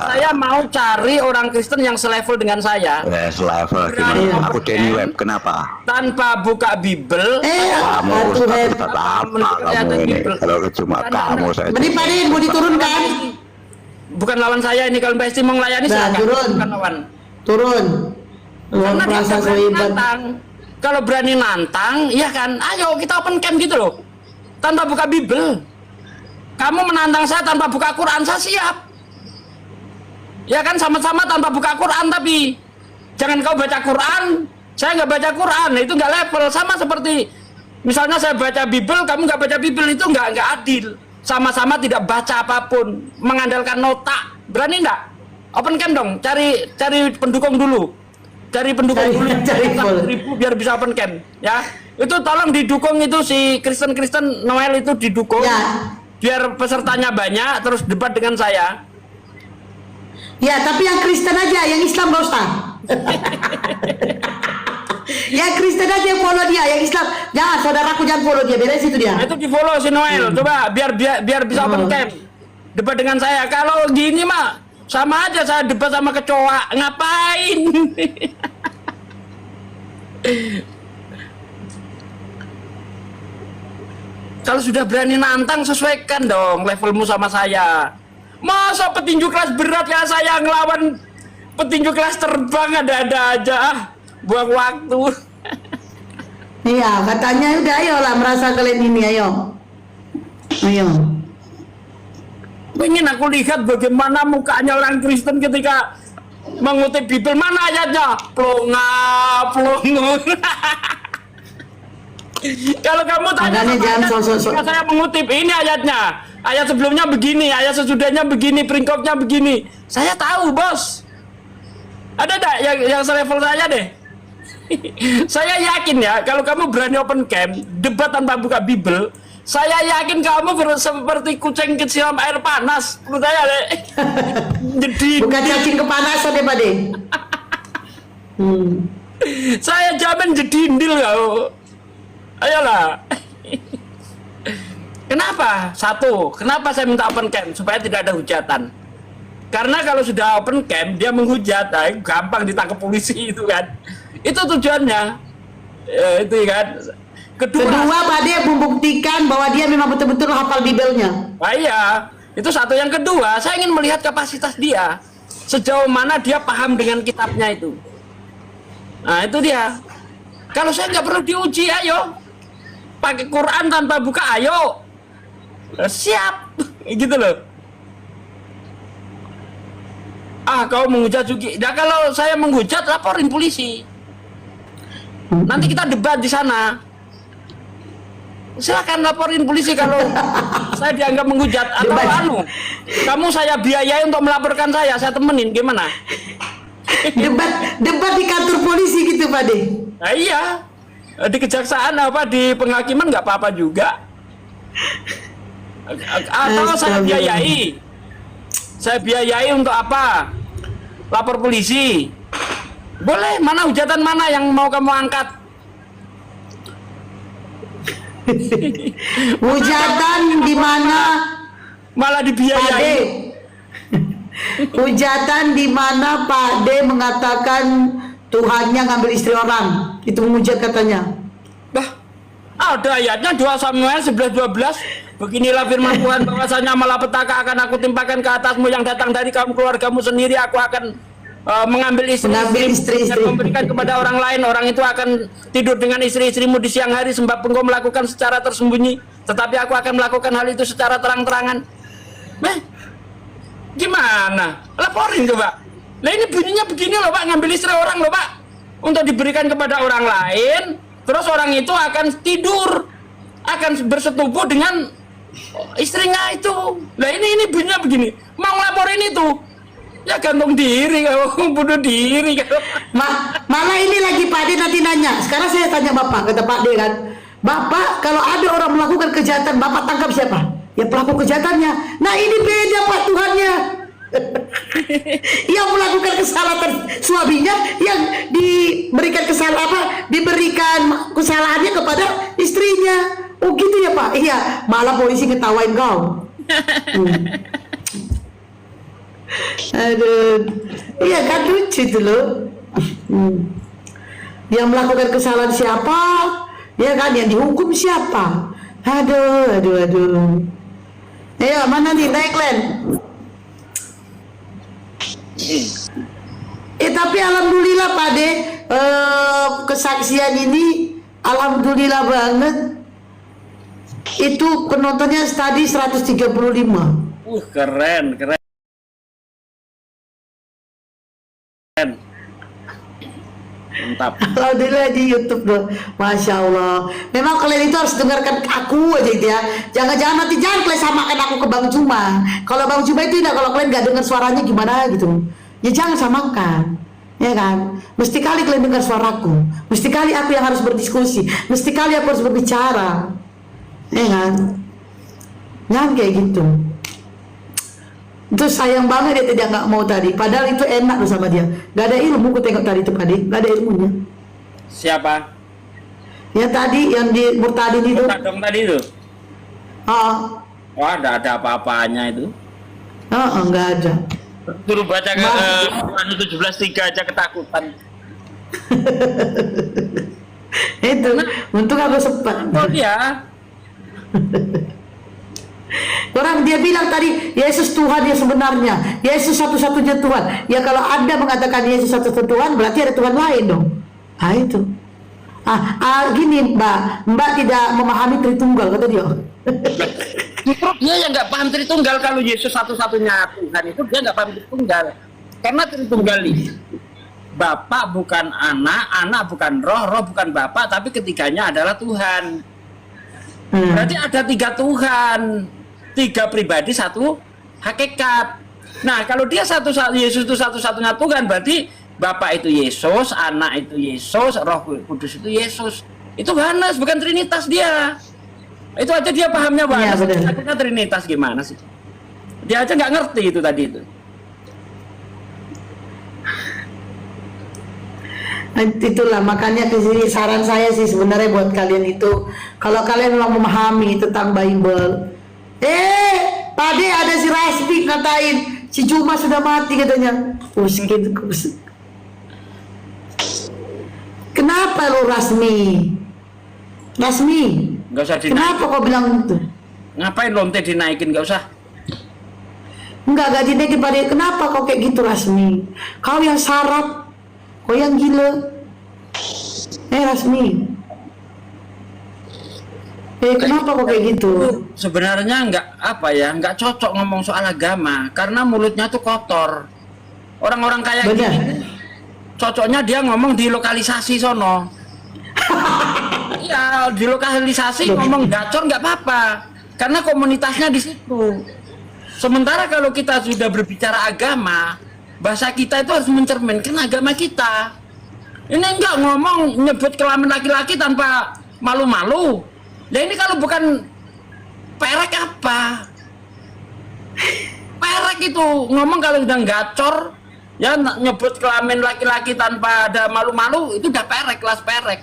Saya mau cari orang Kristen yang selevel dengan saya.
Selevel gimana? Aku Denny Web, kenapa?
Tanpa buka Bible.
Kamu Ustaz apa kamu ini? Kalau cuma kamu saya.
Beri Pak De, mau diturunkan?
Bukan lawan saya ini, kalau Mbak Esti mau melayani silakan.
Turun.
Bukan lawan.
Turun.
Karena dia
merasa
berani
soiban.
nantang. Kalau berani nantang, ya kan, ayo kita open camp gitu loh. Tanpa buka Bible. Kamu menantang saya tanpa buka Quran, saya siap. Ya kan, sama-sama tanpa buka Quran, tapi jangan kau baca Quran, saya nggak baca Quran, itu nggak level. Sama seperti misalnya saya baca Bible, kamu nggak baca Bible, itu nggak adil. Sama-sama tidak baca apapun, mengandalkan nota. Berani nggak? Open camp dong, cari pendukung dulu. Cari pendukung dulu yang biar bisa open camp, ya. Itu tolong didukung itu si Kristen Noel itu didukung.
Ya.
biar pesertanya banyak, terus debat dengan saya.
Ya, tapi yang Kristen aja, yang Islam gak usah. Yang Kristen aja yang follow dia, yang Islam jangan, saudaraku jangan follow dia, beres itu dia.
Nah, itu di follow si Noel, coba biar bisa open cam, debat dengan saya. Kalau gini mah sama aja saya debat sama kecoa, ngapain? Kalau sudah berani nantang, sesuaikan dong levelmu sama saya. Masa petinju kelas berat ya saya ngelawan petinju kelas terbang, ada-ada aja, buang waktu.
Iya, katanya udah ayolah merasa kalian ini, ayo.
Ingin aku lihat bagaimana mukanya orang Kristen ketika mengutip Bible. Mana ayatnya? Plonga. Kalau kamu tanya
Makanya jangan
ketika saya mengutip ini ayatnya, ayat sebelumnya begini, ayat sesudahnya begini, peringkopnya begini. Saya tahu, bos. Ada tak yang selevel saya deh? Saya yakin ya, kalau kamu berani open cam, debat tanpa buka Bible, saya yakin kamu seperti kucing kecil air panas. Menurut saya deh. Jadi
bukan cacing kepanasan ya, Pak De.
Saya jamin jedindil kau. Ayolah. Kenapa? Satu, kenapa saya minta open cam? Supaya tidak ada hujatan. Karena kalau sudah open cam, dia menghujat, gampang ditangkap polisi itu kan. Itu tujuannya. Itu kan.
Kedua, Pak De membuktikan bahwa dia memang betul-betul hafal Bibelnya.
Iya, itu satu. Yang kedua, saya ingin melihat kapasitas dia. Sejauh mana dia paham dengan kitabnya itu. Nah, itu dia. Kalau saya nggak perlu diuji, ayo. Pakai Quran tanpa buka, ayo. Siap. Gitu loh. Kau menghujat juga. Nah, kalau saya menghujat, laporin polisi. Nanti kita debat di sana. Silakan laporin polisi kalau saya dianggap menghujat. Atau kamu saya biayai untuk melaporkan saya temenin, gimana?
Debat di kantor polisi gitu, Pak De.
Nah, iya, di kejaksaan apa di penghakiman nggak apa-apa juga. Atau saya biayai untuk apa? Lapor polisi. Boleh, mana hujatan mana yang mau kamu angkat?
Hujatan di mana
Malah
Pak De?
dibiayai.
Hujatan di mana Pak De mengatakan Tuhannya ngambil istri orang. Itu menghujat katanya.
Bah, ada ayatnya 2 Samuel 11:12. Beginilah firman Tuhan, bahwasanya malapetaka akan aku timpakan ke atasmu yang datang dari kamu keluargamu sendiri. Aku akan mengambil istri dan memberikan kepada orang lain. Orang itu akan tidur dengan istri-istrimu di siang hari, sebab engkau melakukan secara tersembunyi, tetapi aku akan melakukan hal itu secara terang-terangan. Gimana? Laporin coba. Nah, ini bunyinya begini loh, Pak, ngambil istri orang loh, Pak, untuk diberikan kepada orang lain, terus orang itu akan tidur, akan bersetubuh dengan istrinya itu. Nah, ini bunyinya begini. Mau laporin itu, ya gantung diri kalau bunuh diri kalau.
Malah ini lagi Pak De nanti nanya. Sekarang saya tanya Bapak, kata Pak De kan, Bapak kalau ada orang melakukan kejahatan, Bapak tangkap siapa? Ya pelaku kejahatannya. Nah, ini beda Pak Tuhannya. Yang melakukan kesalahan suaminya, yang diberikan diberikan kesalahannya kepada istrinya. Oh gitu ya Pak? Iya, malah polisi ngetawain kau. Aduh, iya kan lucu itu loh. Yang melakukan kesalahan siapa? Ya kan, yang dihukum siapa? Aduh. Ayo, mana nih, naik Len? Tapi alhamdulillah Pak De, kesaksian ini alhamdulillah banget. Itu penontonnya tadi 135.
Keren. Mantap.
Alhamdulillah di YouTube loh, Masya Allah. Memang kalian itu harus dengarkan aku aja gitu ya. Jangan kalian samakan aku ke Bang Juma. Kalau Bang Juma itu tidak, kalau kalian nggak dengar suaranya gimana gitu. Ya jangan samakan, ya kan? Mesti kali kalian dengar suaraku. Mesti kali aku yang harus berdiskusi. Mesti kali aku harus berbicara, ya kan? Jangan kayak gitu. Itu sayang banget dia tidak nggak mau tadi. Padahal itu enak tuh sama dia. Gak ada ilmu ku tengok tadi tuh Padi. Gak ada ilmunya.
Siapa?
Ya tadi yang di Murtadin itu.
Dong tadi itu.
Ah,
Wah, ada apa-apanya itu.
nggak ada.
Suruh baca ke
Mas.
17:3 aja ketakutan.
Itu untung aku sempat.
Oh dia.
Orang dia bilang tadi Yesus Tuhan yang sebenarnya, Yesus satu-satunya Tuhan. Ya kalau Anda mengatakan Yesus satu-satunya Tuhan, berarti ada Tuhan lain dong. Ah itu. Gini Mbak tidak memahami Tritunggal kata dia.
Justru dia yang nggak paham Tritunggal. Kalau Yesus satu-satunya Tuhan itu dia nggak paham Tritunggal. Karena Tritunggal ini Bapak bukan anak, anak bukan roh, roh bukan Bapak, tapi ketiganya adalah Tuhan. Berarti ada 3 Tuhan, 3 pribadi, 1 hakikat. Nah kalau dia Yesus itu satu-satunya Tuhan, berarti Bapak itu Yesus, anak itu Yesus, Roh Kudus itu Yesus. Itu Yohanes, bukan Trinitas dia. Itu aja dia pahamnya
Iya,
Yohanes.
benar.
Akhirnya Trinitas gimana sih? Dia aja nggak ngerti itu tadi itu.
Itulah makanya kesini saran saya sih sebenarnya buat kalian itu, kalau kalian memang memahami tentang Bible, tadi ada si Rasbi ngatain si Juma sudah mati katanya. Kenapa lu Rasmi?
Nggak usah dinaikin.
Kenapa kau bilang itu?
Ngapain lonte dinaikin? Nggak usah.
Enggak dinaikin pada. Kenapa kau kayak gitu Rasmi? Kau yang sarap, kau yang gila. Rasmi. Kenapa kok kayak gitu?
Sebenarnya nggak cocok ngomong soal agama karena mulutnya tuh kotor. Orang-orang kayak
Benar.
gini cocoknya dia ngomong di lokalisasi sono. Iya, di lokalisasi ngomong gacor nggak apa-apa karena komunitasnya di situ. Sementara kalau kita sudah berbicara agama, bahasa kita itu harus mencerminkan agama kita. Ini enggak ngomong nyebut kelamin laki-laki tanpa malu-malu. Nah ini kalau bukan perek apa? Perek itu ngomong kalau udah gacor, ya nyebut kelamin laki-laki tanpa ada malu-malu itu udah perek, kelas perek.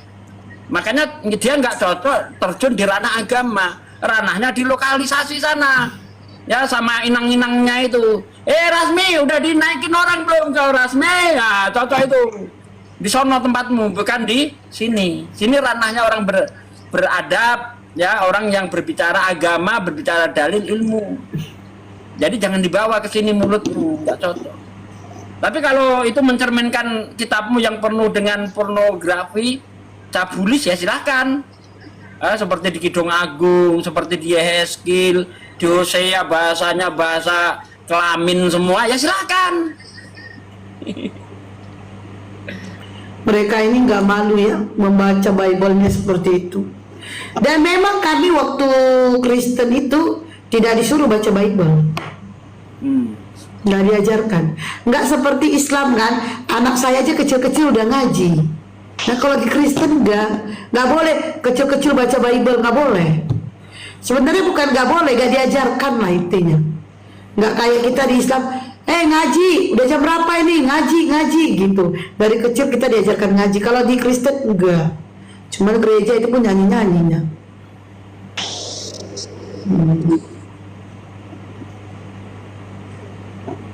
Makanya dia nggak cocok terjun di ranah agama, ranahnya di lokalisasi sana. Ya sama inang-inangnya itu. Rasmi udah dinaikin orang belum kau Rasmi? Nah, cocok itu. Di sono tempatmu, bukan di sini. Sini ranahnya orang beradab, ya orang yang berbicara agama, berbicara dalil ilmu. Jadi jangan dibawa ke sini mulutmu, nggak cocok. Tapi kalau itu mencerminkan kitabmu yang penuh dengan pornografi, cabulis ya silakan. Seperti di Kidung Agung, seperti di Yehezkiel, di Hosea bahasanya bahasa kelamin semua, ya silakan.
Mereka ini nggak malu ya membaca Bible-nya seperti itu. Dan memang kami waktu Kristen itu tidak disuruh baca Bible, nggak diajarkan. Nggak seperti Islam kan, anak saya aja kecil-kecil udah ngaji. Nah kalau di Kristen nggak boleh kecil-kecil baca Bible, nggak boleh. Sebenarnya bukan nggak boleh, nggak diajarkan lah intinya. Nggak kayak kita di Islam. Ngaji, udah jam berapa ini? Ngaji gitu. Dari kecil kita diajarkan ngaji. Kalau di Kristen enggak. Cuman gereja itu pun nyanyi-nyanyinya.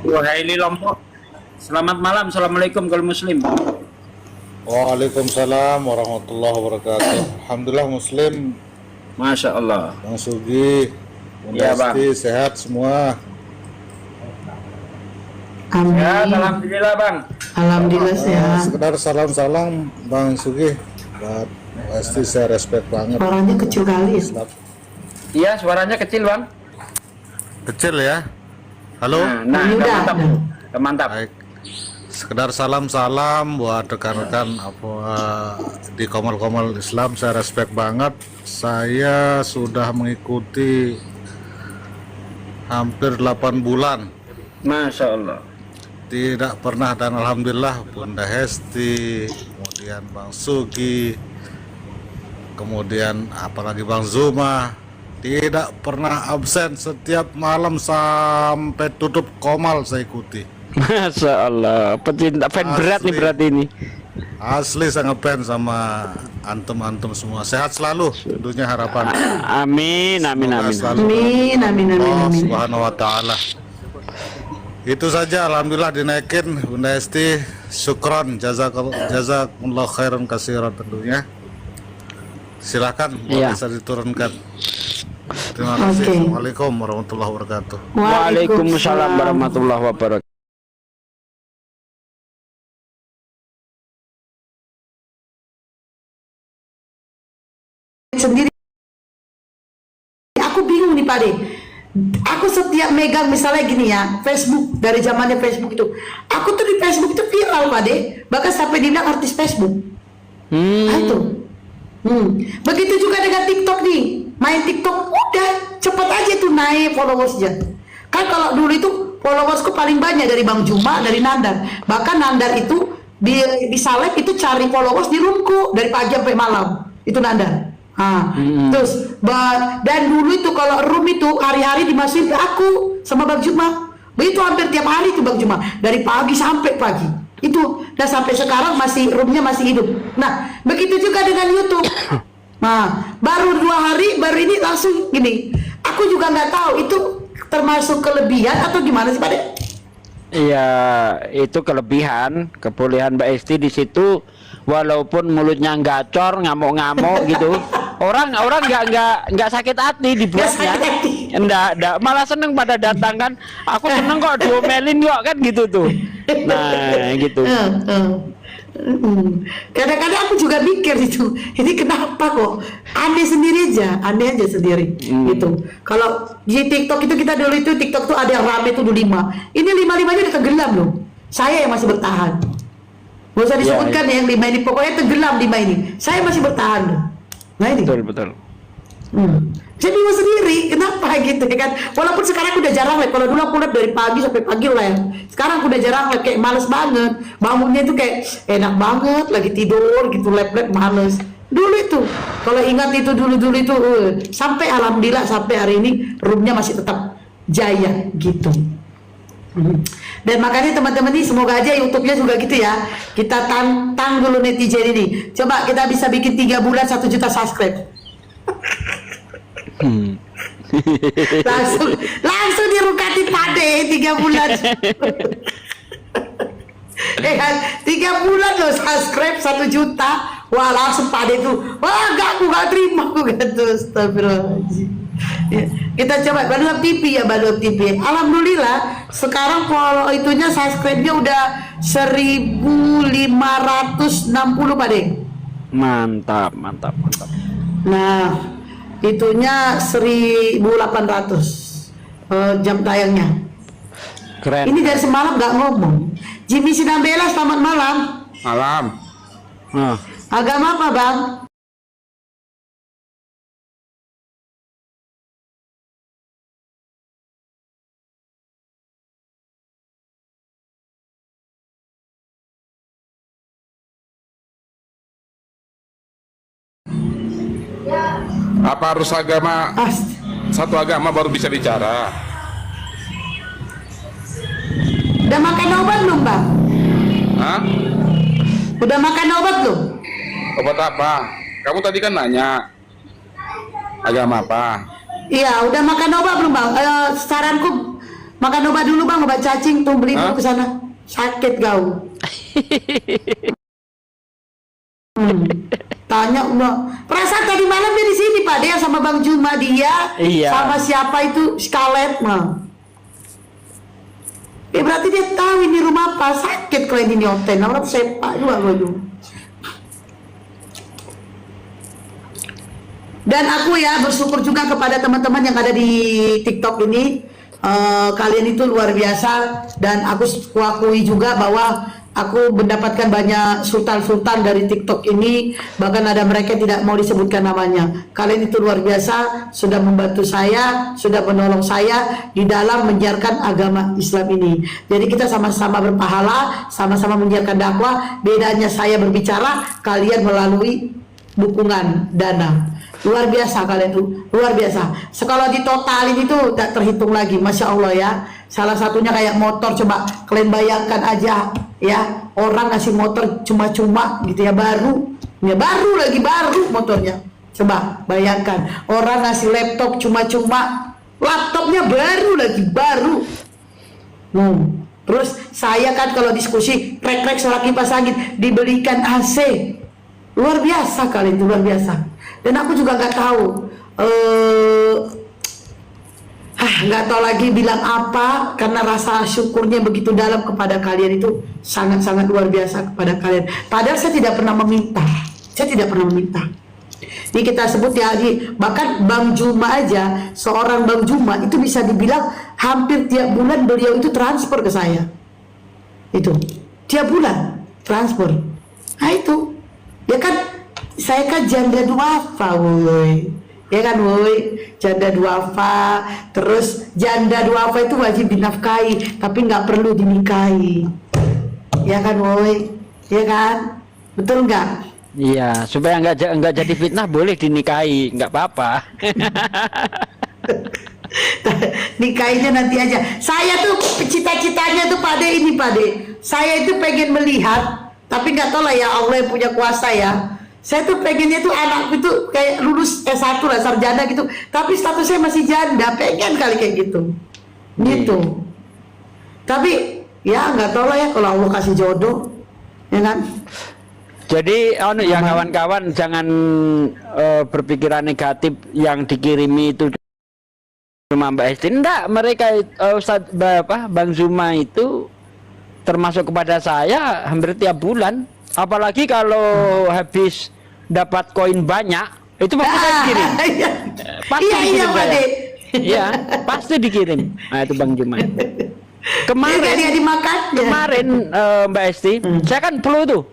Wahai Lombok. Selamat malam, assalamualaikum kalau muslim.
Waalaikumsalam warahmatullahi wabarakatuh. Alhamdulillah muslim.
Masya Allah.
Bang Sugi, Bang
Ya, Bang.
Desti, sehat semua.
Amin.
Ya, alhamdulillah Bang.
Alhamdulillah sehat.
Sekedar salam-salam Bang Sugi. Buat Desti saya respect banget.
Orangnya kecil kali ya.
Islam.
Iya, suaranya kecil Bang.
Kecil ya. Halo.
Nah,
Udah.
mantap. Mantap.
Baik. Sekedar salam-salam buat rekan-rekan di Komel-Komel Islam, saya respect banget. Saya sudah mengikuti hampir 8 bulan.
Masya Allah.
Tidak pernah, dan alhamdulillah Bunda Hesti, kemudian Bang Sugi, kemudian apalagi Bang Zuma, tidak pernah absen, setiap malam sampai tutup komal saya ikuti.
Masya Allah, pecinta fan berat nih
Asli.
berarti ini.
Asli sangat fan sama antum-antum semua. Sehat selalu, tentunya harapan.
Amin, amin,
Semoga
amin.
selalu
Amin, amin, amin,
Allah
amin.
Subhanahu wa taala. Itu saja, alhamdulillah dinaikin Bunda Esti. Syukron, jazakumullah khairan kasiran tentunya. Silakan
Iya.
bisa diturunkan. Terima kasih.
Oke.
Assalamualaikum warahmatullahi wabarakatuh.
Waalaikumsalam warahmatullahi wabarakatuh.
Sendiri aku bingung nih Pak De. Aku setiap megang misalnya gini ya, Facebook, dari zamannya Facebook itu, aku tuh di Facebook itu viral Pak De, bahkan sampai dibilang artis Facebook. Nah, itu. Begitu juga dengan TikTok nih, main TikTok udah cepet aja tuh naik followersnya. Kan kalau dulu itu followersku paling banyak dari Bang Juma, dari Nandar. Bahkan Nandar itu di Salep itu cari followers di roomku dari pagi sampai malam. Itu Nandar. Terus dan dulu itu kalau room itu hari-hari dimasukin ke aku sama Bang Juma. Begitu hampir tiap hari itu Bang Juma, dari pagi sampai pagi. Itu dan sampai sekarang masih roomnya masih hidup. Nah, begitu juga dengan YouTube. Nah, baru 2 hari baru ini langsung gini. Aku juga nggak tahu itu termasuk kelebihan atau gimana sih Pak De?
Iya, itu kelebihan, kebolehan Mbak Esti di situ. Walaupun mulutnya gacor, ngamuk-ngamuk gitu, orang nggak sakit hati dibuatnya.
Nggak sakit hati.
Enggak, malah seneng pada datang kan. Aku seneng kok diomelin kok kan gitu tuh. Nah, gitu.
Kadang-kadang aku juga mikir itu, ini kenapa kok aneh sendiri aja, aneh aja sendiri gitu. Kalau di TikTok itu kita dulu itu TikTok tuh ada yang rame tuh 5, ini 5-5-nya udah tenggelam loh. Saya yang masih bertahan. Gak usah disebutkan ya, yang 5 ini pokoknya tenggelam 5 ini. Saya masih bertahan loh. Nah ini.
Betul.
Saya bingung sendiri, kenapa gitu ya kan? Walaupun sekarang aku udah jarang live. Kalau dulu aku live dari pagi sampai pagi live. Sekarang aku udah jarang live, kayak males banget. Bangunnya itu kayak enak banget, lagi tidur gitu, live males. Dulu itu, kalau ingat itu dulu itu, sampai alhamdulillah sampai hari ini roomnya masih tetap jaya gitu. Dan makanya teman-teman ini semoga aja YouTube-nya juga gitu ya. Kita tantang dulu netizen ini. Coba kita bisa bikin 3 bulan 1 juta subscribe. langsung dirukati Pade 3 bulan. Kan 3 bulan loh subscribe 1 juta. Wah langsung Pade tuh, wah aku gak terima, aku gitu. Astagfirullahaladzim. Ya, kita coba Baduap TV ya, Baduap TV. Alhamdulillah sekarang kalau itunya subscribe-nya udah 1560 Pak De.
Mantap.
Nah, itunya 1800 jam tayangnya.
Keren.
Ini dari semalam nggak ngomong. Jimmy Sinambela, selamat malam.
Malam.
Agama apa Bang?
Apa harus agama satu agama baru bisa bicara?
Udah makan obat belum Bang?
Hah?
Udah makan obat belum?
Obat apa? Kamu tadi kan nanya agama apa?
Iya, udah makan obat belum Bang? Saranku makan obat dulu Bang, obat cacing tuh beli dulu ke sana. Sakit kau. Tanya udah. Perasaan tadi malam dia di sini Pak Dea sama Bang Juma dia.
Iya.
Sama siapa itu Scarlett mah. Berarti dia tahu ini rumah apa, sakit kalau ini hotel. Orang sepak juga gue. Dan aku ya bersyukur juga kepada teman-teman yang ada di TikTok ini. Kalian itu luar biasa dan aku akui juga bahwa aku mendapatkan banyak sultan-sultan dari TikTok ini, bahkan ada mereka tidak mau disebutkan namanya. Kalian itu luar biasa, sudah membantu saya, sudah menolong saya di dalam menyiarkan agama Islam ini. Jadi kita sama-sama berpahala, sama-sama menyiarkan dakwah. Bedanya saya berbicara, kalian melalui dukungan dana. Luar biasa kalian tuh, luar biasa. Sekolah ditotalin itu tak terhitung lagi, masya Allah ya. Salah satunya kayak motor, coba kalian bayangkan aja ya, orang ngasih motor cuma-cuma gitu ya, baru lagi baru motornya. Coba bayangkan, orang ngasih laptop cuma-cuma, laptopnya baru lagi baru. Terus saya kan kalau diskusi krek-krek suara kipas angin dibelikan AC. Luar biasa kali itu, luar biasa. Dan aku juga nggak tahu nggak tahu lagi bilang apa, karena rasa syukurnya begitu dalam kepada kalian itu sangat-sangat luar biasa kepada kalian. Padahal saya tidak pernah meminta. Ini kita sebut ya, bahkan Bang Juma aja, seorang Bang Juma itu bisa dibilang hampir tiap bulan beliau itu transfer ke saya. Itu tiap bulan transfer. Nah itu, ya kan saya kan janda duafa, woi. Ya kan woi, janda duafa. Terus janda duafa itu wajib dinafkahi, tapi nggak perlu dinikahi. Ya kan woi, ya kan? Betul nggak?
Iya, supaya nggak jadi fitnah boleh dinikahi, nggak apa-apa.
Nikahinya nanti aja. Saya tuh cita-citanya tuh Pak De ini, Pak De. Saya itu pengen melihat, tapi nggak tahu lah ya, Allah yang punya kuasa ya. Saya tuh pengennya tuh anakku itu kayak lulus S1 lah, sarjana gitu. Tapi statusnya masih janda, pengen kali kayak gitu. Gitu. Tapi ya nggak tahu lah ya, kalau Allah kasih jodoh, ya kan?
Jadi ya kawan-kawan jangan berpikiran negatif yang dikirimi itu cuma Mbak Esti. Enggak, mereka Bang Zuma itu termasuk kepada saya hampir tiap bulan. Apalagi kalau habis dapat koin banyak, itu pasti saya dikirim. Pasti dikirim saya. Iya, pasti dikirim. Nah, itu Bang Juma. Kemarin Mbak Esti, saya kan flu tuh.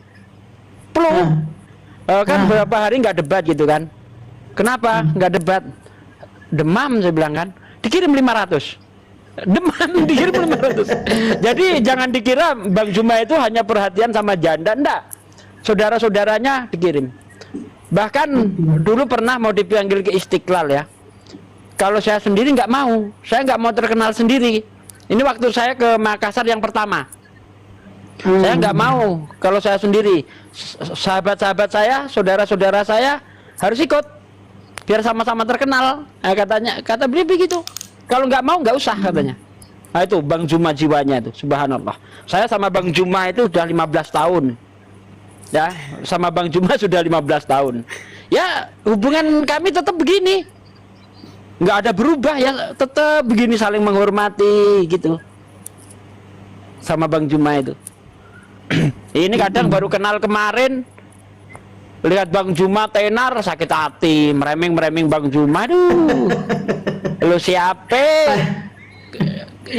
Kan beberapa hari nggak debat gitu kan. Kenapa nggak debat? Demam saya bilang kan. Dikirim 500. Demam dikirim 500. Jadi jangan dikira Bang Juma itu hanya perhatian sama janda, enggak. Saudara-saudaranya dikirim. Bahkan dulu pernah mau dipanggil ke Istiqlal ya. Kalau saya sendiri nggak mau. Saya nggak mau terkenal sendiri. Ini waktu saya ke Makassar yang pertama. Saya nggak mau kalau saya sendiri. Sahabat-sahabat saya, saudara-saudara saya harus ikut biar sama-sama terkenal. Kata beliau begitu. Kalau nggak mau nggak usah katanya. Nah itu Bang Juma jiwanya itu, subhanallah. Saya sama Bang Juma itu sudah 15 tahun. Ya, sama Bang Juma sudah 15 tahun. Ya, hubungan kami tetap begini. Nggak ada berubah ya, tetap begini saling menghormati gitu. Sama Bang Juma itu. Ini kadang baru kenal kemarin, lihat Bang Juma tenar sakit hati, mereming Bang Juma. Aduh, lu siapa?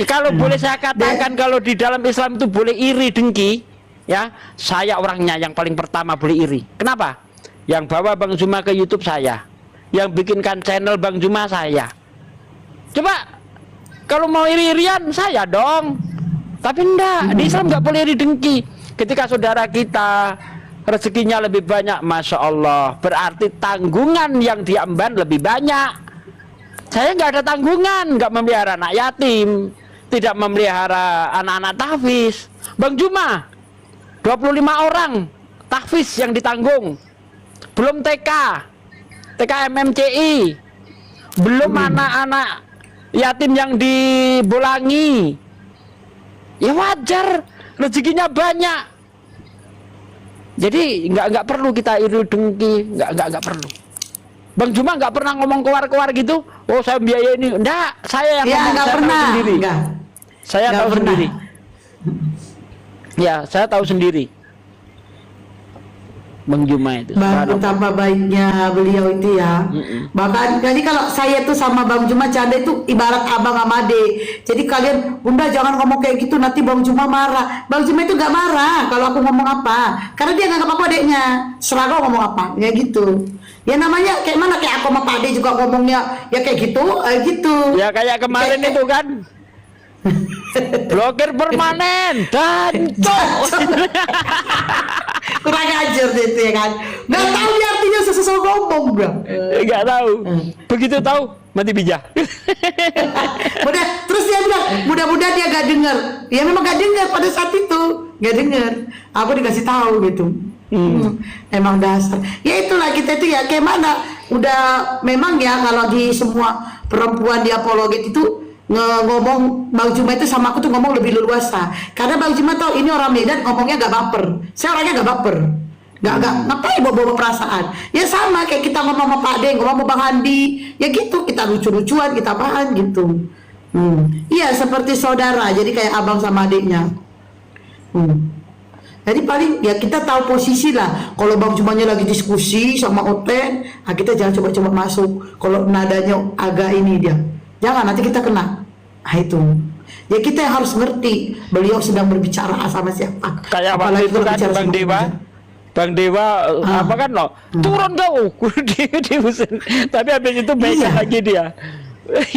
Kalau boleh saya katakan, kalau di dalam Islam itu boleh iri dengki, ya saya orangnya yang paling pertama boleh iri. Kenapa? Yang bawa Bang Juma ke YouTube saya, yang bikinkan channel Bang Juma saya. Coba kalau mau iri-irian saya dong. Tapi enggak, di Islam nggak boleh iri dengki. Ketika saudara kita rezekinya lebih banyak, Masya Allah, berarti tanggungan yang diemban lebih banyak. Saya nggak ada tanggungan, nggak memelihara anak yatim, tidak memelihara anak-anak tahfiz. Bang Juma 25 orang tahfiz yang ditanggung, belum TK MMCI, belum anak-anak yatim yang dibolangi. Ya wajar, rezekinya banyak. Jadi nggak perlu kita iri dengki, nggak perlu. Bang Juma nggak pernah ngomong keluar gitu. Oh saya biaya ini, enggak. Saya yang ngomong, saya tahu sendiri. Saya tahu sendiri. Ya, saya tahu sendiri. Bang Juma itu.
Betapa baiknya beliau itu ya. Bahkan jadi kalau saya tuh sama Bang Juma canda itu ibarat abang sama ade. Jadi kalian, Bunda jangan ngomong kayak gitu, nanti Bang Juma marah. Bang Juma itu gak marah kalau aku ngomong apa, karena dia nganggap aku adeknya. Seragam ngomong apa, ya gitu. Ya namanya kayak mana, kayak aku sama Pak Ade juga ngomongnya ya kayak gitu, gitu.
Ya kayak kemarin itu kan. Blokir permanen dan
kurang ajar itu ya kan. Nggak tahu dia artinya sosok ngomong bro.
Nggak tahu. Begitu tahu mati bijak.
Terus dia bilang mudah-mudahan dia gak dengar. Ya memang gak dengar pada saat itu, gak dengar. Aku dikasih tahu gitu. Emang dasar. Ya itulah kita itu ya kayak mana. Udah memang ya kalau di semua perempuan di apologet itu ngomong Bang Juma itu sama aku tuh ngomong lebih leluasa. Karena Bang Juma tahu ini orang Medan ngomongnya gak baper. Saya orangnya gak baper. Gak ngapain bawa perasaan. Ya sama kayak kita ngomong sama Pak De, ngomong sama Bang Handi. Ya gitu, kita lucu-lucuan, kita apaan gitu. Iya seperti saudara, jadi kayak abang sama adiknya. Jadi paling ya kita tahu posisi lah. Kalau Bang Jumanya lagi diskusi sama Oten, nah kita jangan coba-coba masuk. Kalau nadanya agak ini dia, jangan nanti kita kena. Nah itu. Ya kita yang harus ngerti beliau sedang berbicara sama siapa.
Kayak
Apalagi
waktu itu
kalau
kan
bicara
Bang
sama
Dewa. Bang Dewa apa kan loh, turun kau, diusir. Tapi habis itu becek lagi dia.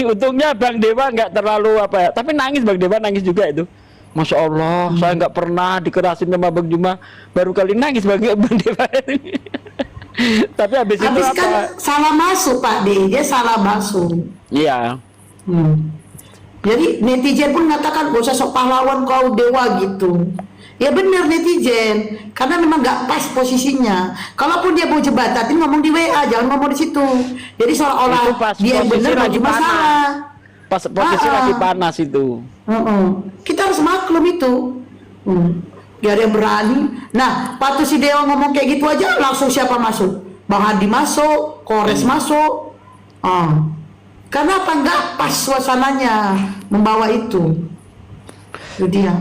Untungnya Bang Dewa nggak terlalu apa ya, tapi nangis Bang Dewa nangis juga itu. Masya Allah, saya nggak pernah dikerasin sama Bang Juma, baru kali nangis Bang Dewa. Tapi habis itu
kan
apa?
salah masuk Pak D, dia salah masuk.
Iya.
Jadi netizen pun mengatakan gak usah sok pahlawan kau dewa gitu. Ya bener netizen, karena memang gak pas posisinya. Kalaupun dia mau jebatatin ngomong di WA, jangan ngomong di situ. Jadi seolah-olah
Itu pas
dia yang
posisi
bener
lagi
cuma
panas.
salah.
Pas posisi lagi panas itu.
Kita harus maklum itu. Gak ada yang berani. Nah, waktu si Dewa ngomong kayak gitu aja, langsung siapa masuk? Bang Hadi masuk, Kores masuk. Karena apa? Nggak pas suasananya membawa itu. Itu dia.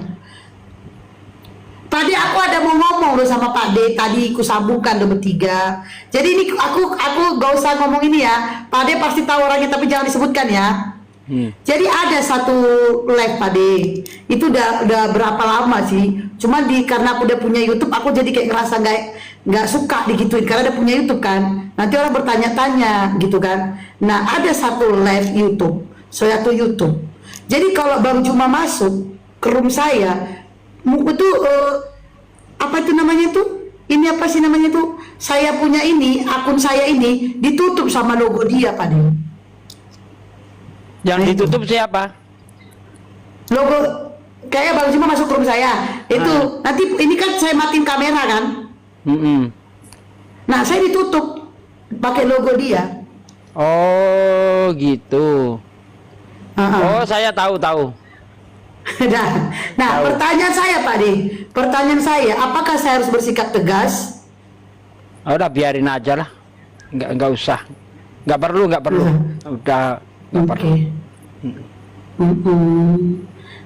Tadi aku ada mau ngomong loh sama Pak D, tadi aku sambungkan udah bertiga. Jadi ini aku gak usah ngomong ini ya. Pak D pasti tahu orangnya tapi jangan disebutkan ya. Jadi ada satu live Pak D. Itu udah berapa lama sih? Cuma karena aku udah punya YouTube, aku jadi kayak ngerasa nggak suka digituin karena udah punya YouTube kan. Nanti orang bertanya-tanya gitu kan. Nah ada satu live YouTube, satu YouTube. Jadi kalau Bang Juma masuk ke room saya, itu apa itu namanya tuh? Ini apa sih namanya tuh? Saya punya ini, akun saya ini ditutup sama logo dia Pak D.
Yang ditutup siapa?
Logo kayak Bang Juma masuk room saya itu nanti ini kan saya matiin kamera kan. Nah saya ditutup pakai logo dia.
Oh gitu. Oh saya tahu.
Nah pertanyaan saya Pak D, pertanyaan saya, apakah saya harus bersikap tegas?
Oh, udah biarin aja lah, nggak usah, nggak perlu. Udah nggak perlu.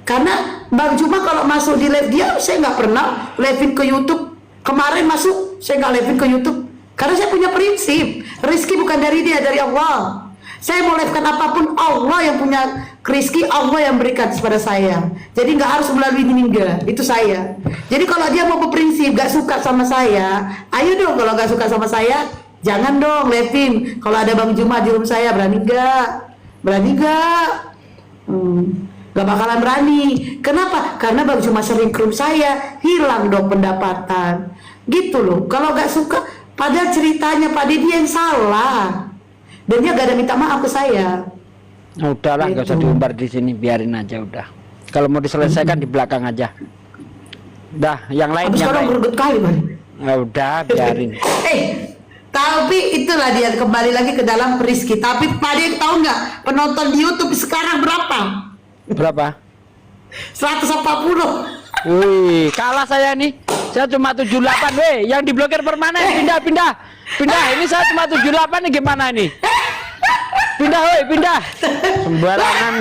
Karena Bang Juma kalau masuk di live dia, saya nggak pernah live-in ke YouTube. Kemarin masuk, saya nggak live-in ke YouTube. Karena saya punya prinsip, rezeki bukan dari dia, dari Allah. Saya mau live-kan apapun, Allah yang punya rezeki, Allah yang berikan kepada saya. Jadi nggak harus melalui ini enggak, itu saya. Jadi kalau dia mau berprinsip, nggak suka sama saya, ayo dong. Kalau nggak suka sama saya, jangan dong live-in. Kalau ada Bang Juma di room saya, berani nggak? Berani nggak? Gak bakalan berani. Kenapa? Karena Bang Juma sering ke room saya, hilang dong pendapatan. Gitu loh. Kalau gak suka, padahal ceritanya Pak Deddy yang salah. Dan dia gak ada minta maaf ke saya.
Nah, udahlah, nggak usah diumbar di sini, biarin aja udah. Kalau mau diselesaikan di belakang aja. Udah, yang lain.
Habis sekarang bergut kali, Bang.
Nah, udah, biarin.
Tapi itulah dia kembali lagi ke dalam Rizky. Tapi Pak Deddy tahu nggak penonton di YouTube sekarang berapa?
Berapa?
140.
Wih, kalah saya nih. Saya cuma 78, weh. Yang diblokir permanen, pindah. Ini saya cuma 78 nih, gimana ini? Pindah, weh, pindah. Sembarangan.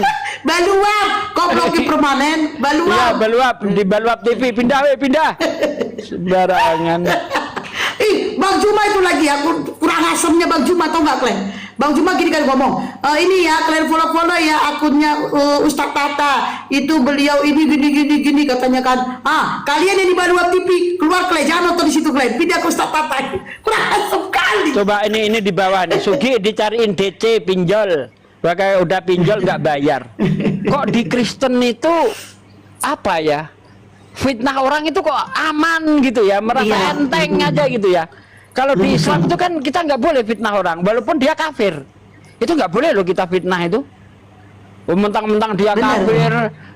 Baluap, kok blokir permanen? Baluap.
Iya, Baluap, di Baluap TV. Pindah, weh, pindah. Sembarangan.
Bang Juma itu lagi, aku kurang asamnya Bang Juma, tau nggak kalian? Bang Juma gini kan ngomong, ini ya kalian follow ya akunnya Ustadz Tata, itu beliau ini gini katanya kan, kalian yang di Baluap TV keluar kalian, jangan nonton di situ kalian, pindah ke Ustadz Tata. Kurang asam kali.
Coba ini di bawah nih, Sugi dicariin DC pinjol, pakai udah pinjol nggak bayar. Kok di Kristen itu apa ya? Fitnah orang itu kok aman gitu ya, merasa enteng aja gitu ya. Kalau di Islam itu kan kita nggak boleh fitnah orang, walaupun dia kafir. Itu nggak boleh loh kita fitnah itu. Mentang-mentang dia
Benar.
kafir,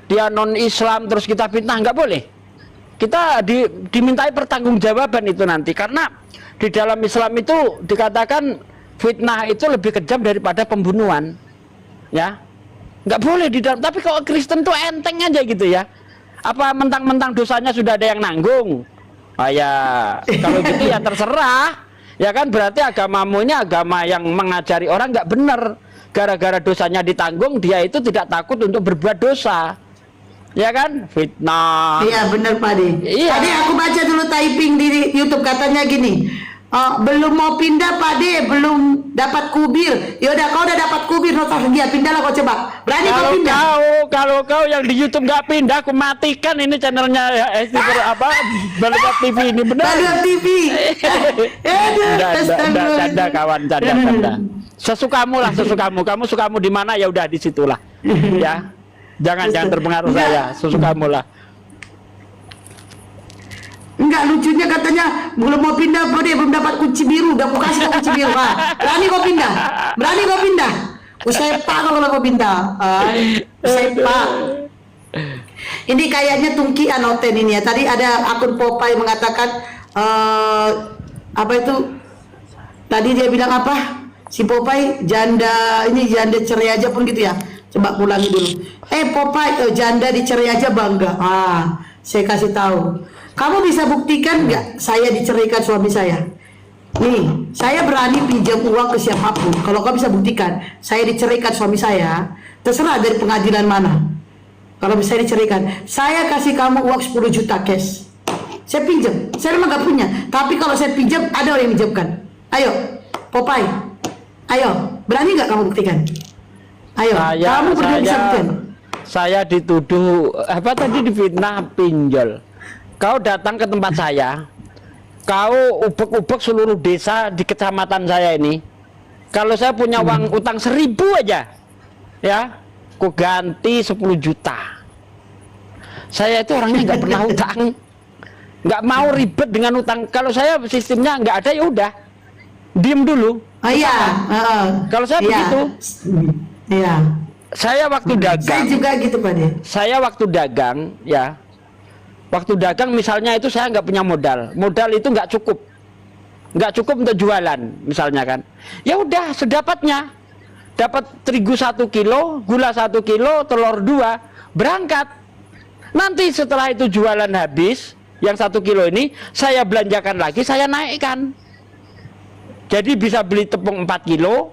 dia non Islam, terus kita fitnah, nggak boleh. Kita dimintai pertanggungjawaban itu nanti, karena di dalam Islam itu dikatakan fitnah itu lebih kejam daripada pembunuhan, ya. Nggak boleh di dalam. Tapi kalau Kristen tuh enteng aja gitu ya. Apa mentang-mentang dosanya sudah ada yang nanggung? Ah ya, kalau gitu ya terserah. Ya kan, berarti agamamu ini agama yang mengajari orang nggak benar. Gara-gara dosanya ditanggung, dia itu tidak takut untuk berbuat dosa. Ya kan? Fitnah.
Iya benar Pak De.
Iya.
Tadi aku baca dulu typing di YouTube, katanya gini. Belum mau pindah Pak De, belum dapat kubir. Yaudah, kau udah dapat kubir nostalgia, pindahlah kau coba. Berani kau pindah?
Kalau kau yang di YouTube nggak pindah, aku matikan ini channelnya apa Baluap TV ini, benar.
Baluap TV.
Canda kawan, canda. Sesukamu lah, sesukamu. Kamu sukamu di mana ya udah di situlah. Ya. Jangan terpengaruh saya, sesukamu lah.
Enggak, lucunya katanya belum mau pindah Pak De, belum dapat kunci biru, udah aku kasih kunci biru. Berani kau pindah? Berani kau pindah? Usepak kalau kau pindah. Usepak. Ini kayaknya tungki anoten ini ya. Tadi ada akun Popeye mengatakan apa itu? Tadi dia bilang apa? Si Popeye janda, ini janda cerai aja pun gitu ya. Coba ulangi dulu. Popeye janda dicerai aja bangga. Saya kasih tahu. Kamu bisa buktikan nggak saya diceraikan suami saya? Nih, saya berani pinjam uang ke siapapun. Kalau kamu bisa buktikan saya diceraikan suami saya, terserah dari pengadilan mana. Kalau bisa diceraikan, saya kasih kamu uang 10 juta cash. Saya pinjam, saya memang nggak punya. Tapi kalau saya pinjam, ada orang yang pinjamkan. Ayo, Popeye, ayo, berani nggak kamu buktikan? Ayo, kamu berdua bisa buktikan.
Saya dituduh apa tadi, difitnah pinjol. Kau datang ke tempat saya, kau ubek-ubek seluruh desa di kecamatan saya ini. Kalau saya punya uang utang 1000 aja, ya, ku ganti 10 juta. Saya itu orangnya nggak pernah utang, nggak mau ribet dengan utang. Kalau saya sistemnya nggak ada, ya udah, diem dulu.
Iya.
Kalau saya begitu.
Iya.
Saya waktu dagang.
Saya juga gitu Pak De.
Saya waktu dagang, ya. Waktu dagang misalnya itu saya nggak punya modal itu nggak cukup untuk jualan misalnya kan. Ya udah sedapatnya, dapat terigu 1 kilo, gula 1 kilo, telur 2, berangkat. Nanti setelah itu jualan habis, yang 1 kilo ini saya belanjakan lagi, saya naikkan. Jadi bisa beli tepung 4 kilo,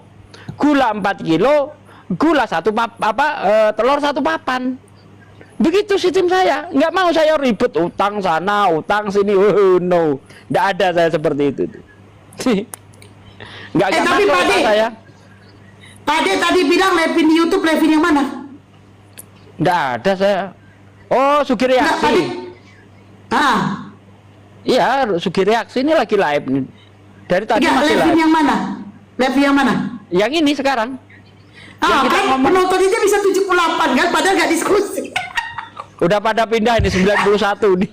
gula 4 kilo, gula telur 1 papan. Begitu sistem saya, nggak mau saya ribet utang sana, utang sini, no, nggak ada saya seperti itu. Nggak
tapi Pak De, Pak De tadi bilang live di YouTube, live yang mana?
Nggak ada saya. Oh, Sugi Reaksi. Iya, Sugi Reaksi ini lagi live nih. Dari tadi masih live.
Yang mana? Live yang mana?
Yang ini sekarang.
Kan penontonnya bisa 78 kan, padahal nggak diskusi.
Udah pada pindah ini 91 nih.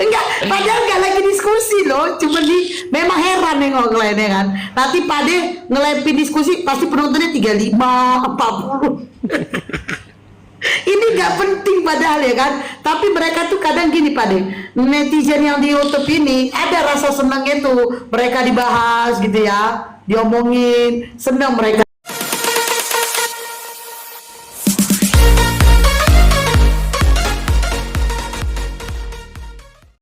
Enggak, padahal nggak lagi diskusi loh, cuma memang heran nengok lainnya kan. Nanti Pak De ngelepin diskusi pasti penontonnya 35, 40. Ini nggak penting padahal ya kan. Tapi mereka tuh kadang gini Pak De, netizen yang di YouTube ini ada rasa senangnya tuh, mereka dibahas gitu ya, diomongin, senang mereka.